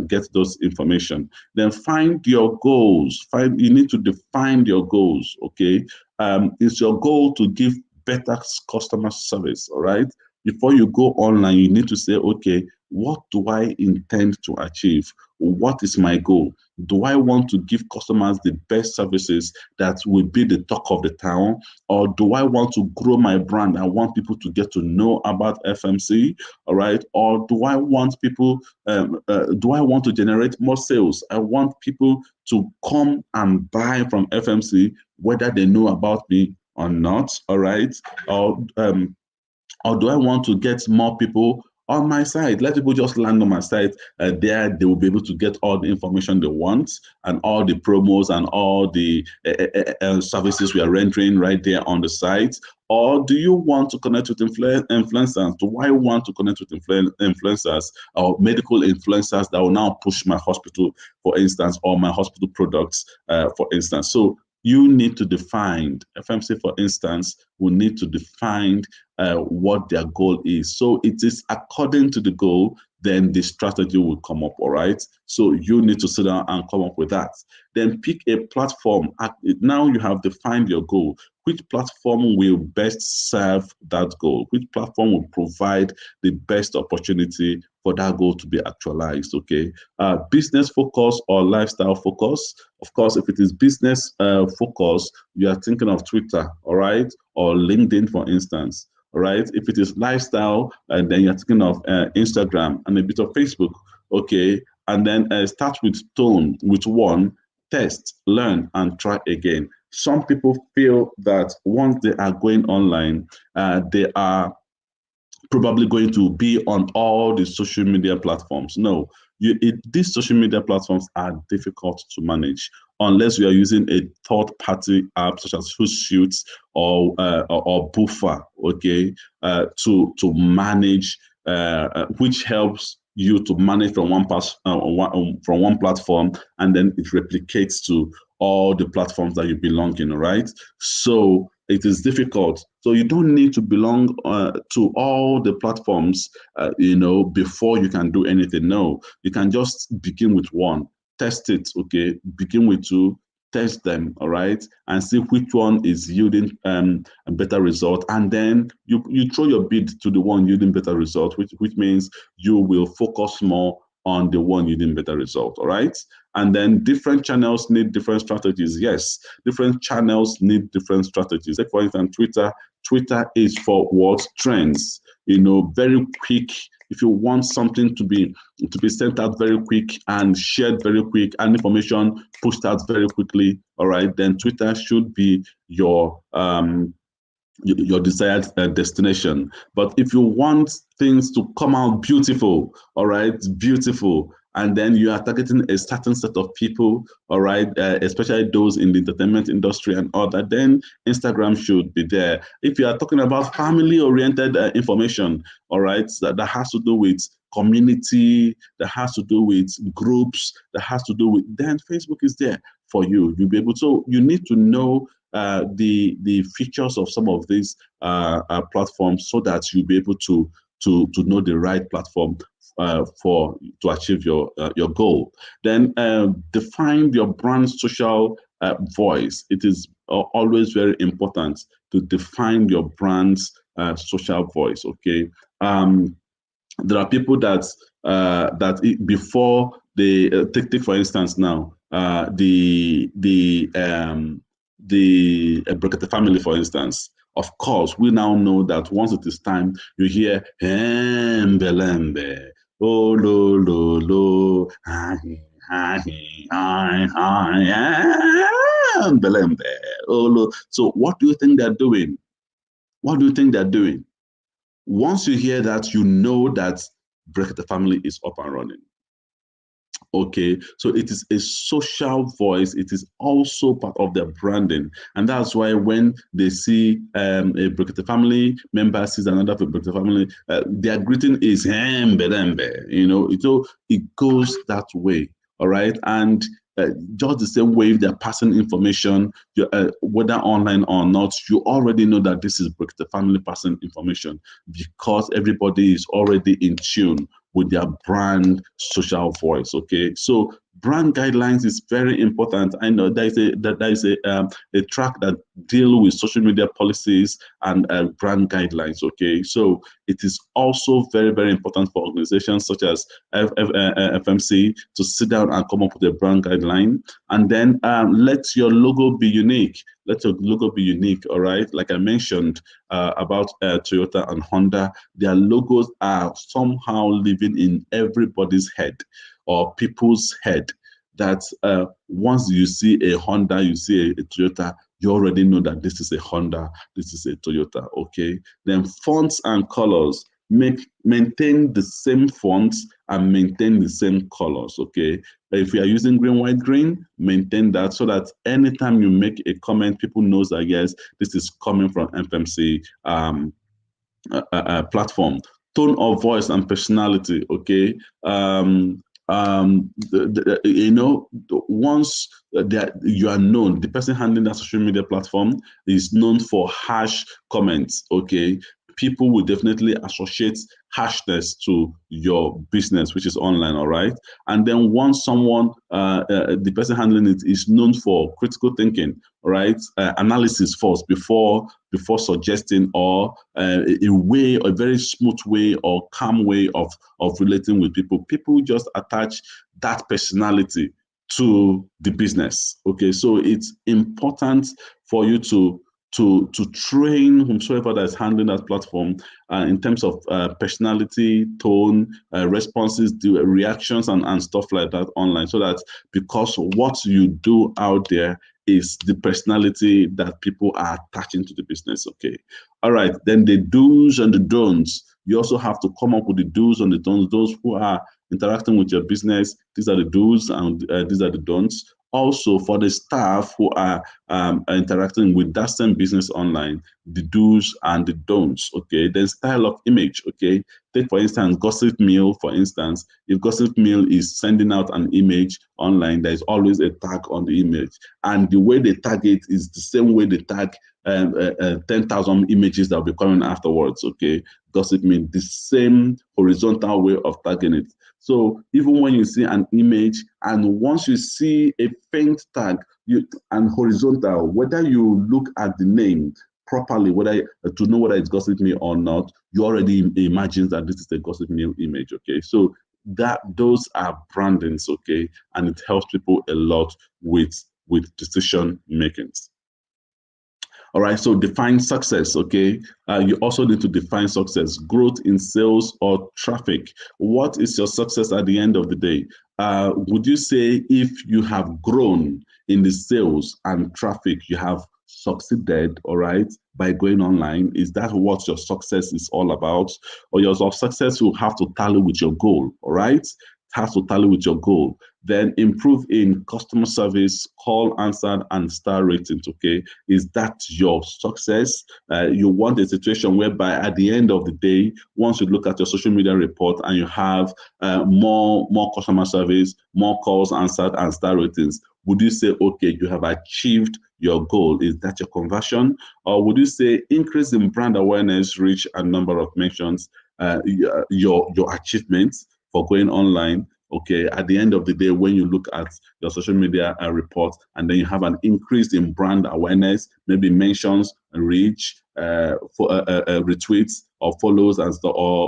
get those information. Then find your goals. You need to define your goals. Okay, is your goal to give better customer service? All right. Before you go online, you need to say, okay, what do I intend to achieve? What is my goal? Do I want to give customers the best services that will be the talk of the town? Or do I want to grow my brand? I want people to get to know about FMC, all right? Or do I want people, do I want to generate more sales? I want people to come and buy from FMC, whether they know about me or not, all right? Or do I want to get more people on my site? Let people just land on my site. There, they will be able to get all the information they want and all the promos and all the services we are rendering right there on the site. Or do you want to connect with influencers? Do I want to connect with influencers or medical influencers that will now push my hospital, for instance, or my hospital products, for instance? So you need to define, FMC, for instance, will need to define what their goal is. So it is according to the goal, then the strategy will come up, all right? So you need to sit down and come up with that. Then pick a platform. Now you have defined your goal. Which platform will best serve that goal? Which platform will provide the best opportunity for that goal to be actualized, okay? Business focus or lifestyle focus. Of course, if it is business focus, you are thinking of Twitter, all right? Or LinkedIn, for instance. All right. If it is lifestyle, then you're thinking of Instagram and a bit of Facebook. Okay. And then start with tone, with one, test, learn, and try again. Some people feel that once they are going online, they are probably going to be on all the social media platforms. No, these social media platforms are difficult to manage unless you are using a third-party app such as Hootsuite or Buffer, okay, to manage, which helps you to manage from from one platform, and then it replicates to all the platforms that you belong in, right? So it is difficult. So you don't need to belong to all the platforms, before you can do anything. No, you can just begin with one, test it, okay? Begin with two, test them, all right, and see which one is yielding a better result, and then you throw your bid to the one yielding better result, which means you will focus more on the one yielding better result, all right? And then different channels need different strategies. Yes, different channels need different strategies. Like for instance, Twitter is for what? Trends, very quick. If you want something to be sent out very quick and shared very quick and information pushed out very quickly, all right, then Twitter should be your desired destination. But if you want things to come out beautiful, all right, beautiful, and then you are targeting a certain set of people, all right, especially those in the entertainment industry and all that, then Instagram should be there. If you are talking about family-oriented information, all right, that has to do with community, that has to do with groups, that has to do with, then Facebook is there for you. You'll be able to, so you need to know the features of some of these platforms so that you'll be able to know the right platform for to achieve your goal. Then define your brand social voice. It is always very important to define your brand's social voice. Okay, there are people that before they take for instance now the Brekete family, for instance. Of course, we now know that once it is time, you hear Belembe, oh lo lo lo, Belembe, oh lo. So, what do you think they're doing? What do you think they're doing? Once you hear that, you know that Brekete family is up and running. Okay, so it is a social voice. It is also part of their branding, and that's why when they see a Brekete family member sees another Brekete family, their greeting is "Hembe." You know, so it goes that way. All right, and just the same way if they're passing information, whether online or not, you already know that this is Brekete family passing information because everybody is already in tune with their brand social voice. Okay, so brand guidelines is very important. I know there is a track that deal with social media policies and brand guidelines. Okay, so it is also very, very important for organizations such as FMC to sit down and come up with a brand guideline, and then let your logo be unique. Let your logo be unique. All right, like I mentioned about Toyota and Honda, their logos are somehow living in everybody's head or people's head. That once you see a Honda, you see a Toyota, you already know that this is a Honda, this is a Toyota. Okay. Then fonts and colors. Maintain the same fonts and maintain the same colors. Okay. If you are using green, white, green, maintain that so that anytime you make a comment, people knows that yes, this is coming from FMC platform. Tone of voice and personality. Okay. You know, once that you are known, the person handling that social media platform is known for harsh comments. Okay, people will definitely associate harshness to your business, which is online. All right, and then once someone, the person handling it is known for critical thinking, all right, analysis first before suggesting, or a very smooth way or calm way of relating with people. People just attach that personality to the business. Okay, so it's important for you to train whomsoever that is handling that platform in terms of personality, tone, responses, reactions, and stuff like that online, so that because what you do out there is the personality that people are attaching to the business. Okay. All right. Then the do's and the don'ts. You also have to come up with the do's and the don'ts. Those who are interacting with your business, these are the do's and these are the don'ts. Also, for the staff who are interacting with that same business online, the do's and the don'ts. Okay. Then style of image. Okay. Take, for instance, Gossip Mill, for instance. If Gossip Mill is sending out an image online, there is always a tag on the image. And the way they tag it is the same way they tag 10,000 images that will be coming afterwards. Okay. Gossip Mill, the same horizontal way of tagging it. So even when you see an image and once you see a faint tag and horizontal, whether you look at the name properly, whether to know whether it's Gossip Mill or not, you already imagine that this is a Gossip Mill image. Okay, so those are brandings. Okay, and it helps people a lot with decision makings. All right, so define success. Okay, you also need to define success, growth in sales or traffic. What is your success at the end of the day? Would you say if you have grown in the sales and traffic, you have succeeded, all right, by going online? Is that what your success is all about? Or your success will have to tally with your goal, all right? has to tally with your goal. Then improve in customer service, call answered, and star ratings. Okay, is that your success? You want a situation whereby at the end of the day, once you look at your social media report and you have more customer service, more calls answered, and star ratings, would you say, okay, you have achieved your goal? Is that your conversion? Or would you say increase in brand awareness, reach, and number of mentions, your achievements for going online? Okay, at the end of the day, when you look at your social media report and then you have an increase in brand awareness, maybe mentions, reach, for retweets or follows and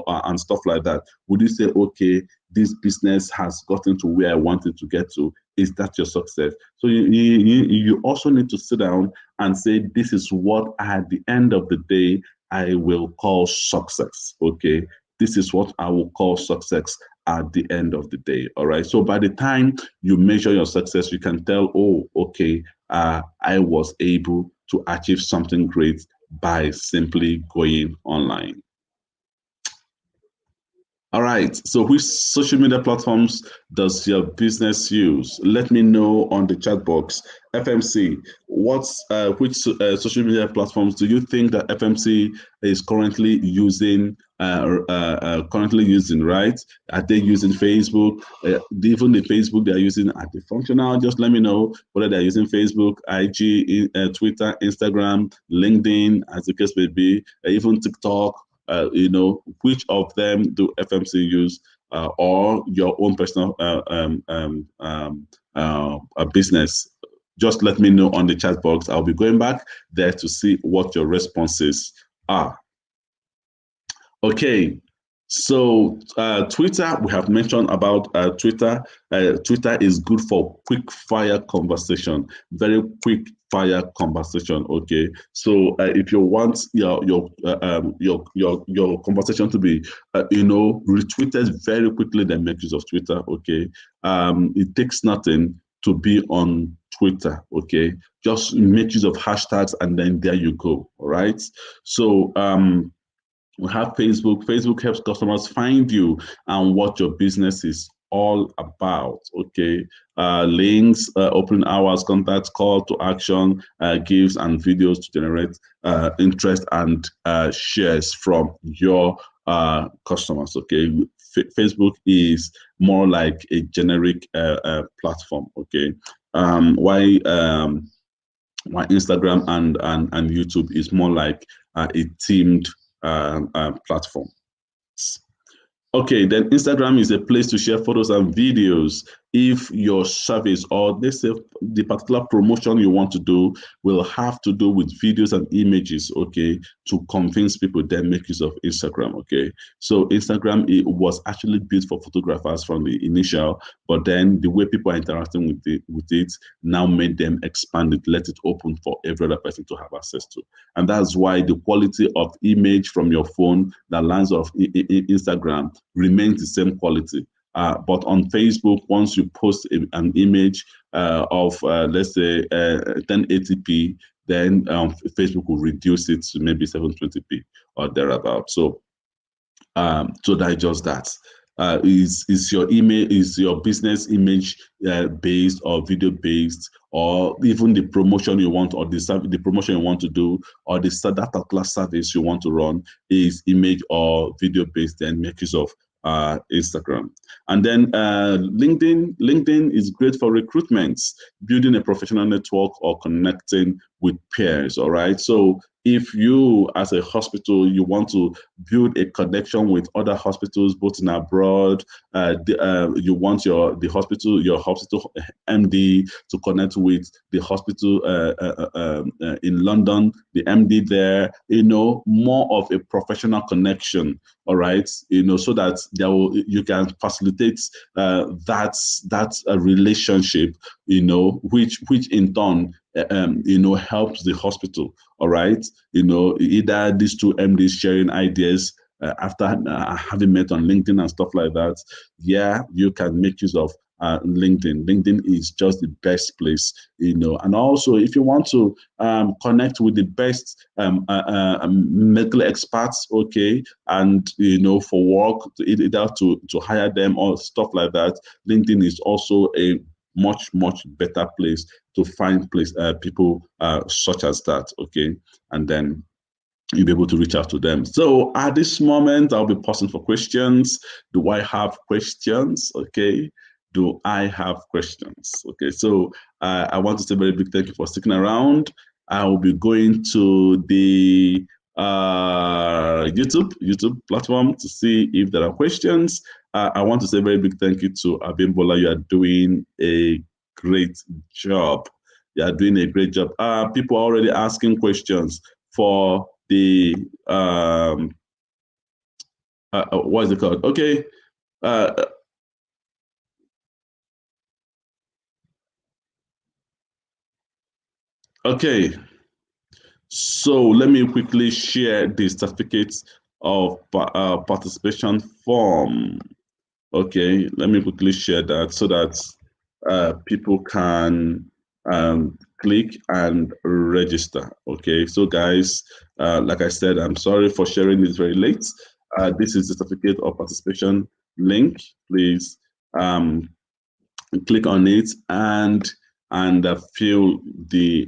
and stuff like that, would you say, okay, this business has gotten to where I wanted to get to? Is that your success? So you also need to sit down and say, this is what at the end of the day I will call success. Okay, this is what I will call success at the end of the day. All right. So by the time you measure your success, you can tell, oh, okay, I was able to achieve something great by simply going online. All right. So which social media platforms does your business use? Let me know on the chat box. FMC, which social media platforms do you think that FMC is currently using? Right? Are they using Facebook? Even the Facebook they are using, are they functional? Just let me know whether they're using Facebook, IG, Twitter, Instagram, LinkedIn, as the case may be, even TikTok. Which of them do FMC use, or your own personal business? Just let me know on the chat box. I'll be going back there to see what your responses are. Okay, so Twitter, we have mentioned about Twitter. Twitter is good for quick fire conversation, very quick fire conversation. Okay, so if you want your conversation to be retweeted very quickly, then make use of Twitter. Okay, it takes nothing to be on Twitter. Okay, just make use of hashtags and then there you go. All right, so we have Facebook. Facebook helps customers find you and what your business is all about. Okay, links, open hours, contacts, call to action, gifts, and videos to generate interest and shares from your customers. Okay, Facebook is more like a generic platform. Okay, why Instagram and YouTube is more like a teamed platform. Okay, then Instagram is a place to share photos and videos. If your service or let's say the particular promotion you want to do will have to do with videos and images, okay, to convince people, then make use of Instagram. Okay, so Instagram, it was actually built for photographers from the initial, but then the way people are interacting with it now made them expand it, let it open for every other person to have access to. And that's why the quality of image from your phone that lands off Instagram remains the same quality. But on Facebook, once you post an image of, let's say, 1080p, then Facebook will reduce it to maybe 720p or thereabout. So that just that. Is your business image based or video based, or even the promotion you want, or the promotion you want to do, or that particular service you want to run is image or video based? Then make use of Instagram. And then LinkedIn is great for recruitment, building a professional network or connecting with peers. All right, so if you as a hospital, you want to build a connection with other hospitals both in abroad, you want your hospital MD to connect with the hospital in London, the MD there, more of a professional connection. All right, so that you can facilitate that relationship, which in turn helps the hospital. All right, either these two MDs sharing ideas after having met on LinkedIn and stuff like that. Yeah, you can make use of LinkedIn. LinkedIn is just the best place, And also, if you want to connect with the best medical experts, okay, and for work, either to hire them or stuff like that, LinkedIn is also a much better place to find people such as that, okay, and then you'll be able to reach out to them. So at this moment, I'll be pausing for questions. Do I have questions? Okay. Do I have questions? Okay. So I want to say a very big thank you for sticking around. I will be going to the YouTube platform to see if there are questions. I want to say a very big thank you to Abimbola. You are doing a great job. You are doing a great job. People are already asking questions for the what is it called? Okay. Okay. So let me quickly share the certificates of participation form. Okay, let me quickly share that so that people can click and register. Okay, so guys, like I said, I'm sorry for sharing this very late. This is the certificate of participation link. Please click on it and fill the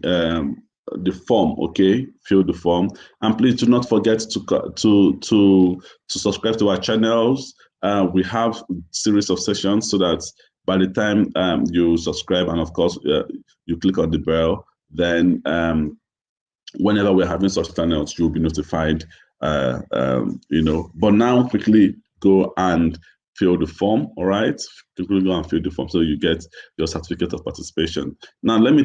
form. Okay, fill the form, and please do not forget to subscribe to our channels. We have series of sessions so that by the time you subscribe and of course you click on the bell, then whenever we're having such channels, you'll be notified. But now quickly go and fill the form. All right, quickly go and fill the form so you get your certificate of participation. Now let me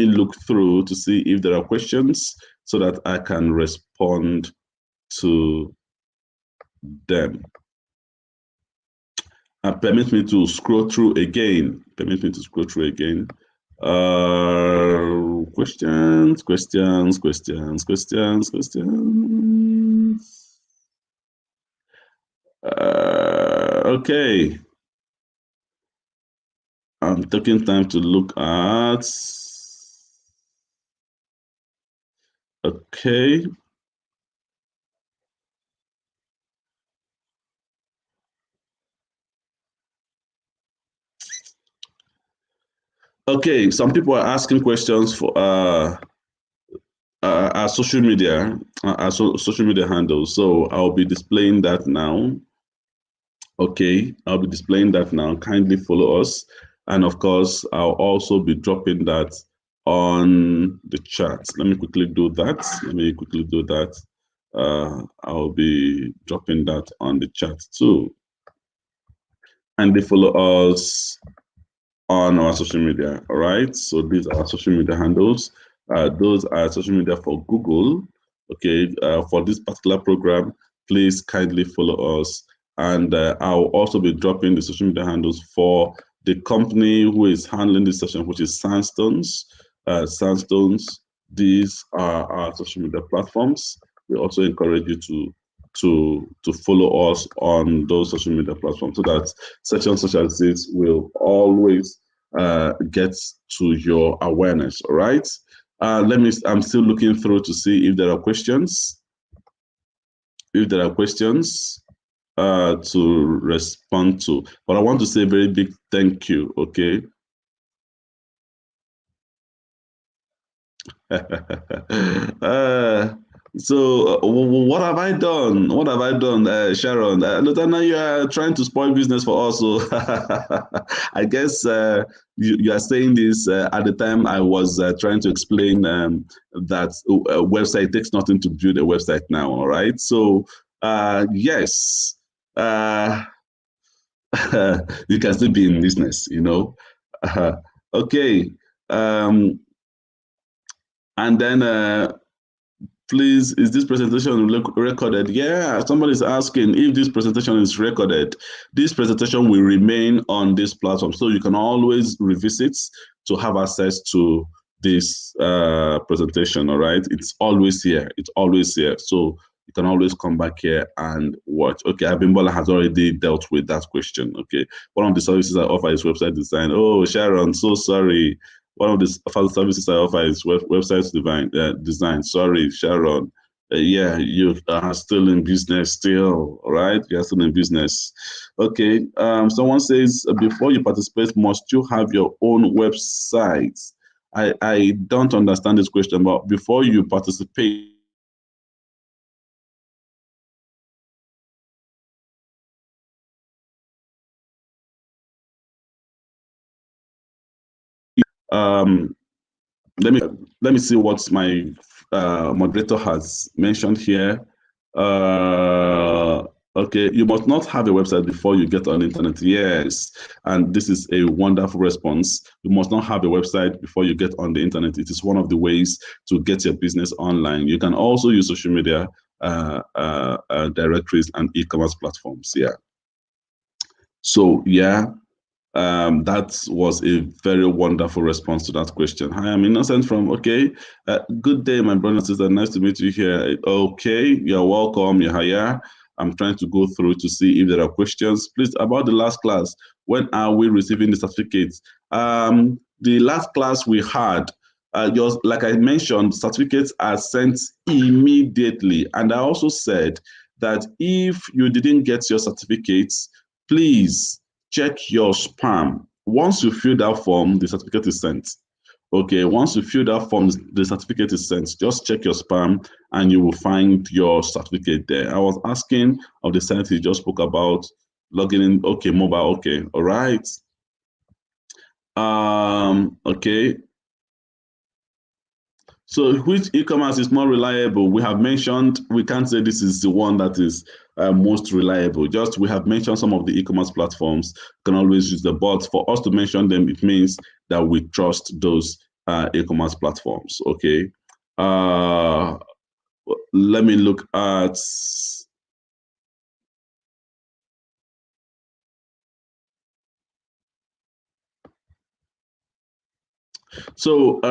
look through to see if there are questions so that I can respond to them. Permit me to scroll through again. Questions. Okay. I'm taking time to look at. Okay. Okay, some people are asking questions for our social media, social media handles. So I'll be displaying that now. Okay, I'll be displaying that now. Kindly follow us. And of course, I'll also be dropping that on the chat. Let me quickly do that. I'll be dropping that on the chat too. And they follow us on our social media. All right. So these are our social media handles. Those are social media for Google. Okay. For this particular program, please kindly follow us. And I'll also be dropping the social media handles for the company who is handling this session, which is Sandstones. These are our social media platforms. We also encourage you to follow us on those social media platforms so that sessions such as this will always get to your awareness. All right. I'm still looking through to see if there are questions. To respond to, but I want to say a very big thank you. Okay. So what have I done? Sharon? Lotana, you are trying to spoil business for us. So I guess you are saying this at the time I was trying to explain that a website takes nothing to build a website now. All right. So yes, you can still be in business. Okay. And then please, is this presentation recorded? Yeah, somebody's asking if this presentation is recorded. This presentation will remain on this platform, so you can always revisit to have access to this presentation, all right? It's always here. So you can always come back here and watch. Okay, Abimbola has already dealt with that question. Okay, one of the services I offer is website design. Oh, Sharon, so sorry. One of the services I offer is website design. Sorry, Sharon. Yeah, you are still in business still, all right? You're still in business. Okay, someone says, before you participate, must you have your own website? I don't understand this question, but before you participate, um, let me see what my moderator has mentioned here. Okay, you must not have a website before you get on the internet. Yes, and this is a wonderful response. You must not have a website before you get on the internet. It is one of the ways to get your business online. You can also use social media directories and e-commerce platforms. Yeah. So yeah, that was a very wonderful response to that question. Hi, I'm Innocent from, okay. Good day, my brother and sister. Nice to meet you here. Okay, you're welcome. You're here. I'm trying to go through to see if there are questions. Please, about the last class, when are we receiving the certificates? The last class we had, just like I mentioned, certificates are sent immediately. And I also said that if you didn't get your certificates, please check your spam. Once you fill that form, the certificate is sent. Okay, once you fill that form, the certificate is sent. Just check your spam and you will find your certificate there. I was asking of the site you just spoke about logging in. Okay, mobile. Okay, all right. Okay. So which e-commerce is more reliable? We have mentioned, we can't say this is the one that is most reliable. Just we have mentioned some of the e-commerce platforms. You can always use the bots. For us to mention them, it means that we trust those e-commerce platforms. Okay. Let me look at. So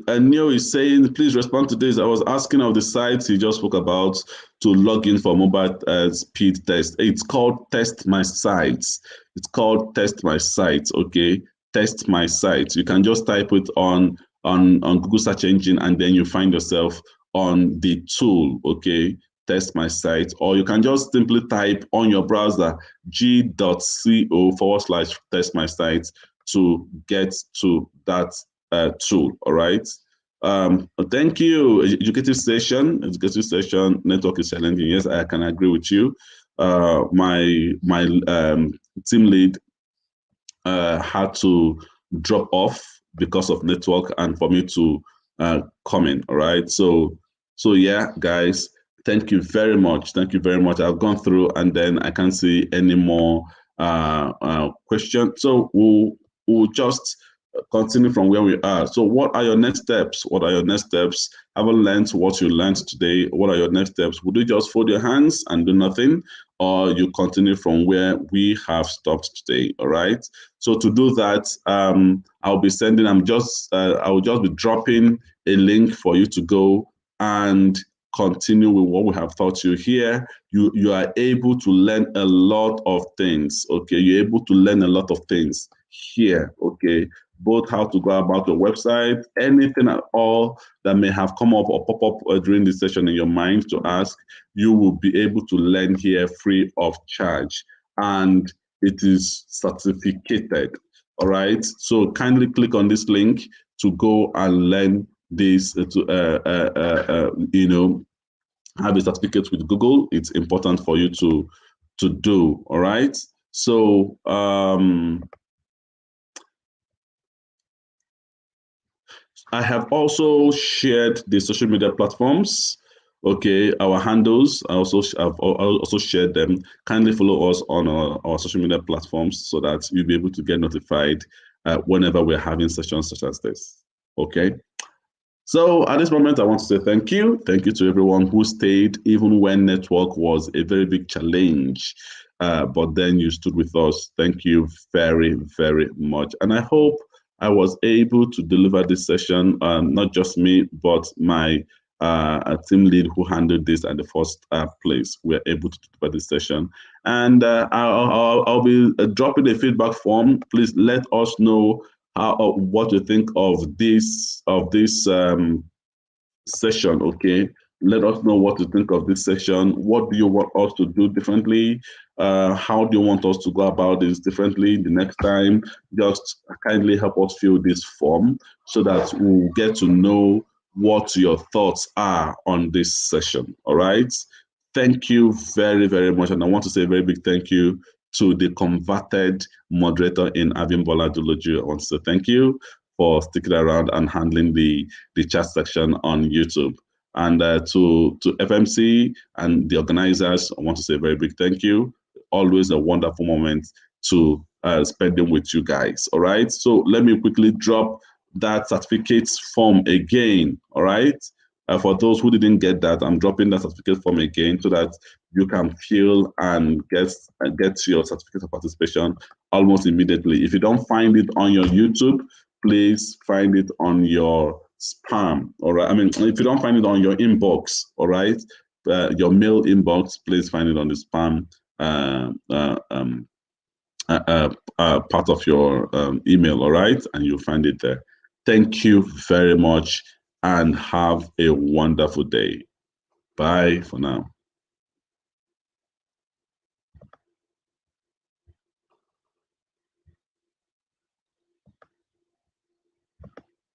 Neil is saying, please respond to this. I was asking of the sites he just spoke about to log in for mobile speed test. It's called Test My Sites. It's called Test My Sites. Okay, Test My Sites. You can just type it on Google search engine and then you find yourself on the tool. Okay, Test My Site, or you can just simply type on your browser g.co/test my site to get to that tool. All right. Thank you. Educative session network is challenging. Yes, I can agree with you. My team lead had to drop off because of network and for me to come in. All right. So yeah, guys, thank you very much. Thank you very much. I've gone through and then I can't see any more questions. So we'll just continue from where we are. So what are your next steps? What are your next steps? Haven't learned what you learned today. What are your next steps? Would you just fold your hands and do nothing? Or you continue from where we have stopped today? All right. So to do that, I'll be sending. I will just be dropping a link for you to go and continue with what we have taught you here. You are able to learn a lot of things. Okay, you're able to learn a lot of things here. Okay, both how to go about your website, anything at all that may have come up or pop up during this session in your mind to ask, you will be able to learn here free of charge. And it is certificated. All right. So kindly click on this link to go and learn this, have a certificate with Google. It's important for you to do. All right. So I have also shared the social media platforms. Okay, our handles. I've also shared them. Kindly follow us on our social media platforms so that you'll be able to get notified whenever we're having sessions such as this. Okay. So at this moment, I want to say thank you. Thank you to everyone who stayed, even when network was a very big challenge. But then you stood with us. Thank you very, very much. And I hope I was able to deliver this session, not just me, but my a team lead who handled this at the first place, were able to do this session. And I'll be dropping a feedback form. Please let us know what you think of this session. Okay, let us know what you think of this session. What do you want us to do differently? How do you want us to go about this differently the next time? Just kindly help us fill this form so that we'll get to know what your thoughts are on this session. All right. Thank you very, very much. And I want to say a very big thank you to the converted moderator in Abimbola Duloju. I want to say thank you for sticking around and handling the chat section on YouTube. And to FMC and the organizers, I want to say a very big thank you. Always a wonderful moment to spend them with you guys. All right. So let me quickly drop that certificates form again. All right. For those who didn't get that, I'm dropping that certificate form again so that you can fill and get your certificate of participation almost immediately. If you don't find it on your YouTube, please find it on your spam. All right. I mean, if you don't find it on your inbox, all right, your mail inbox, please find it on the spam part of your email. All right, and you'll find it there. Thank you very much and have a wonderful day. Bye for now.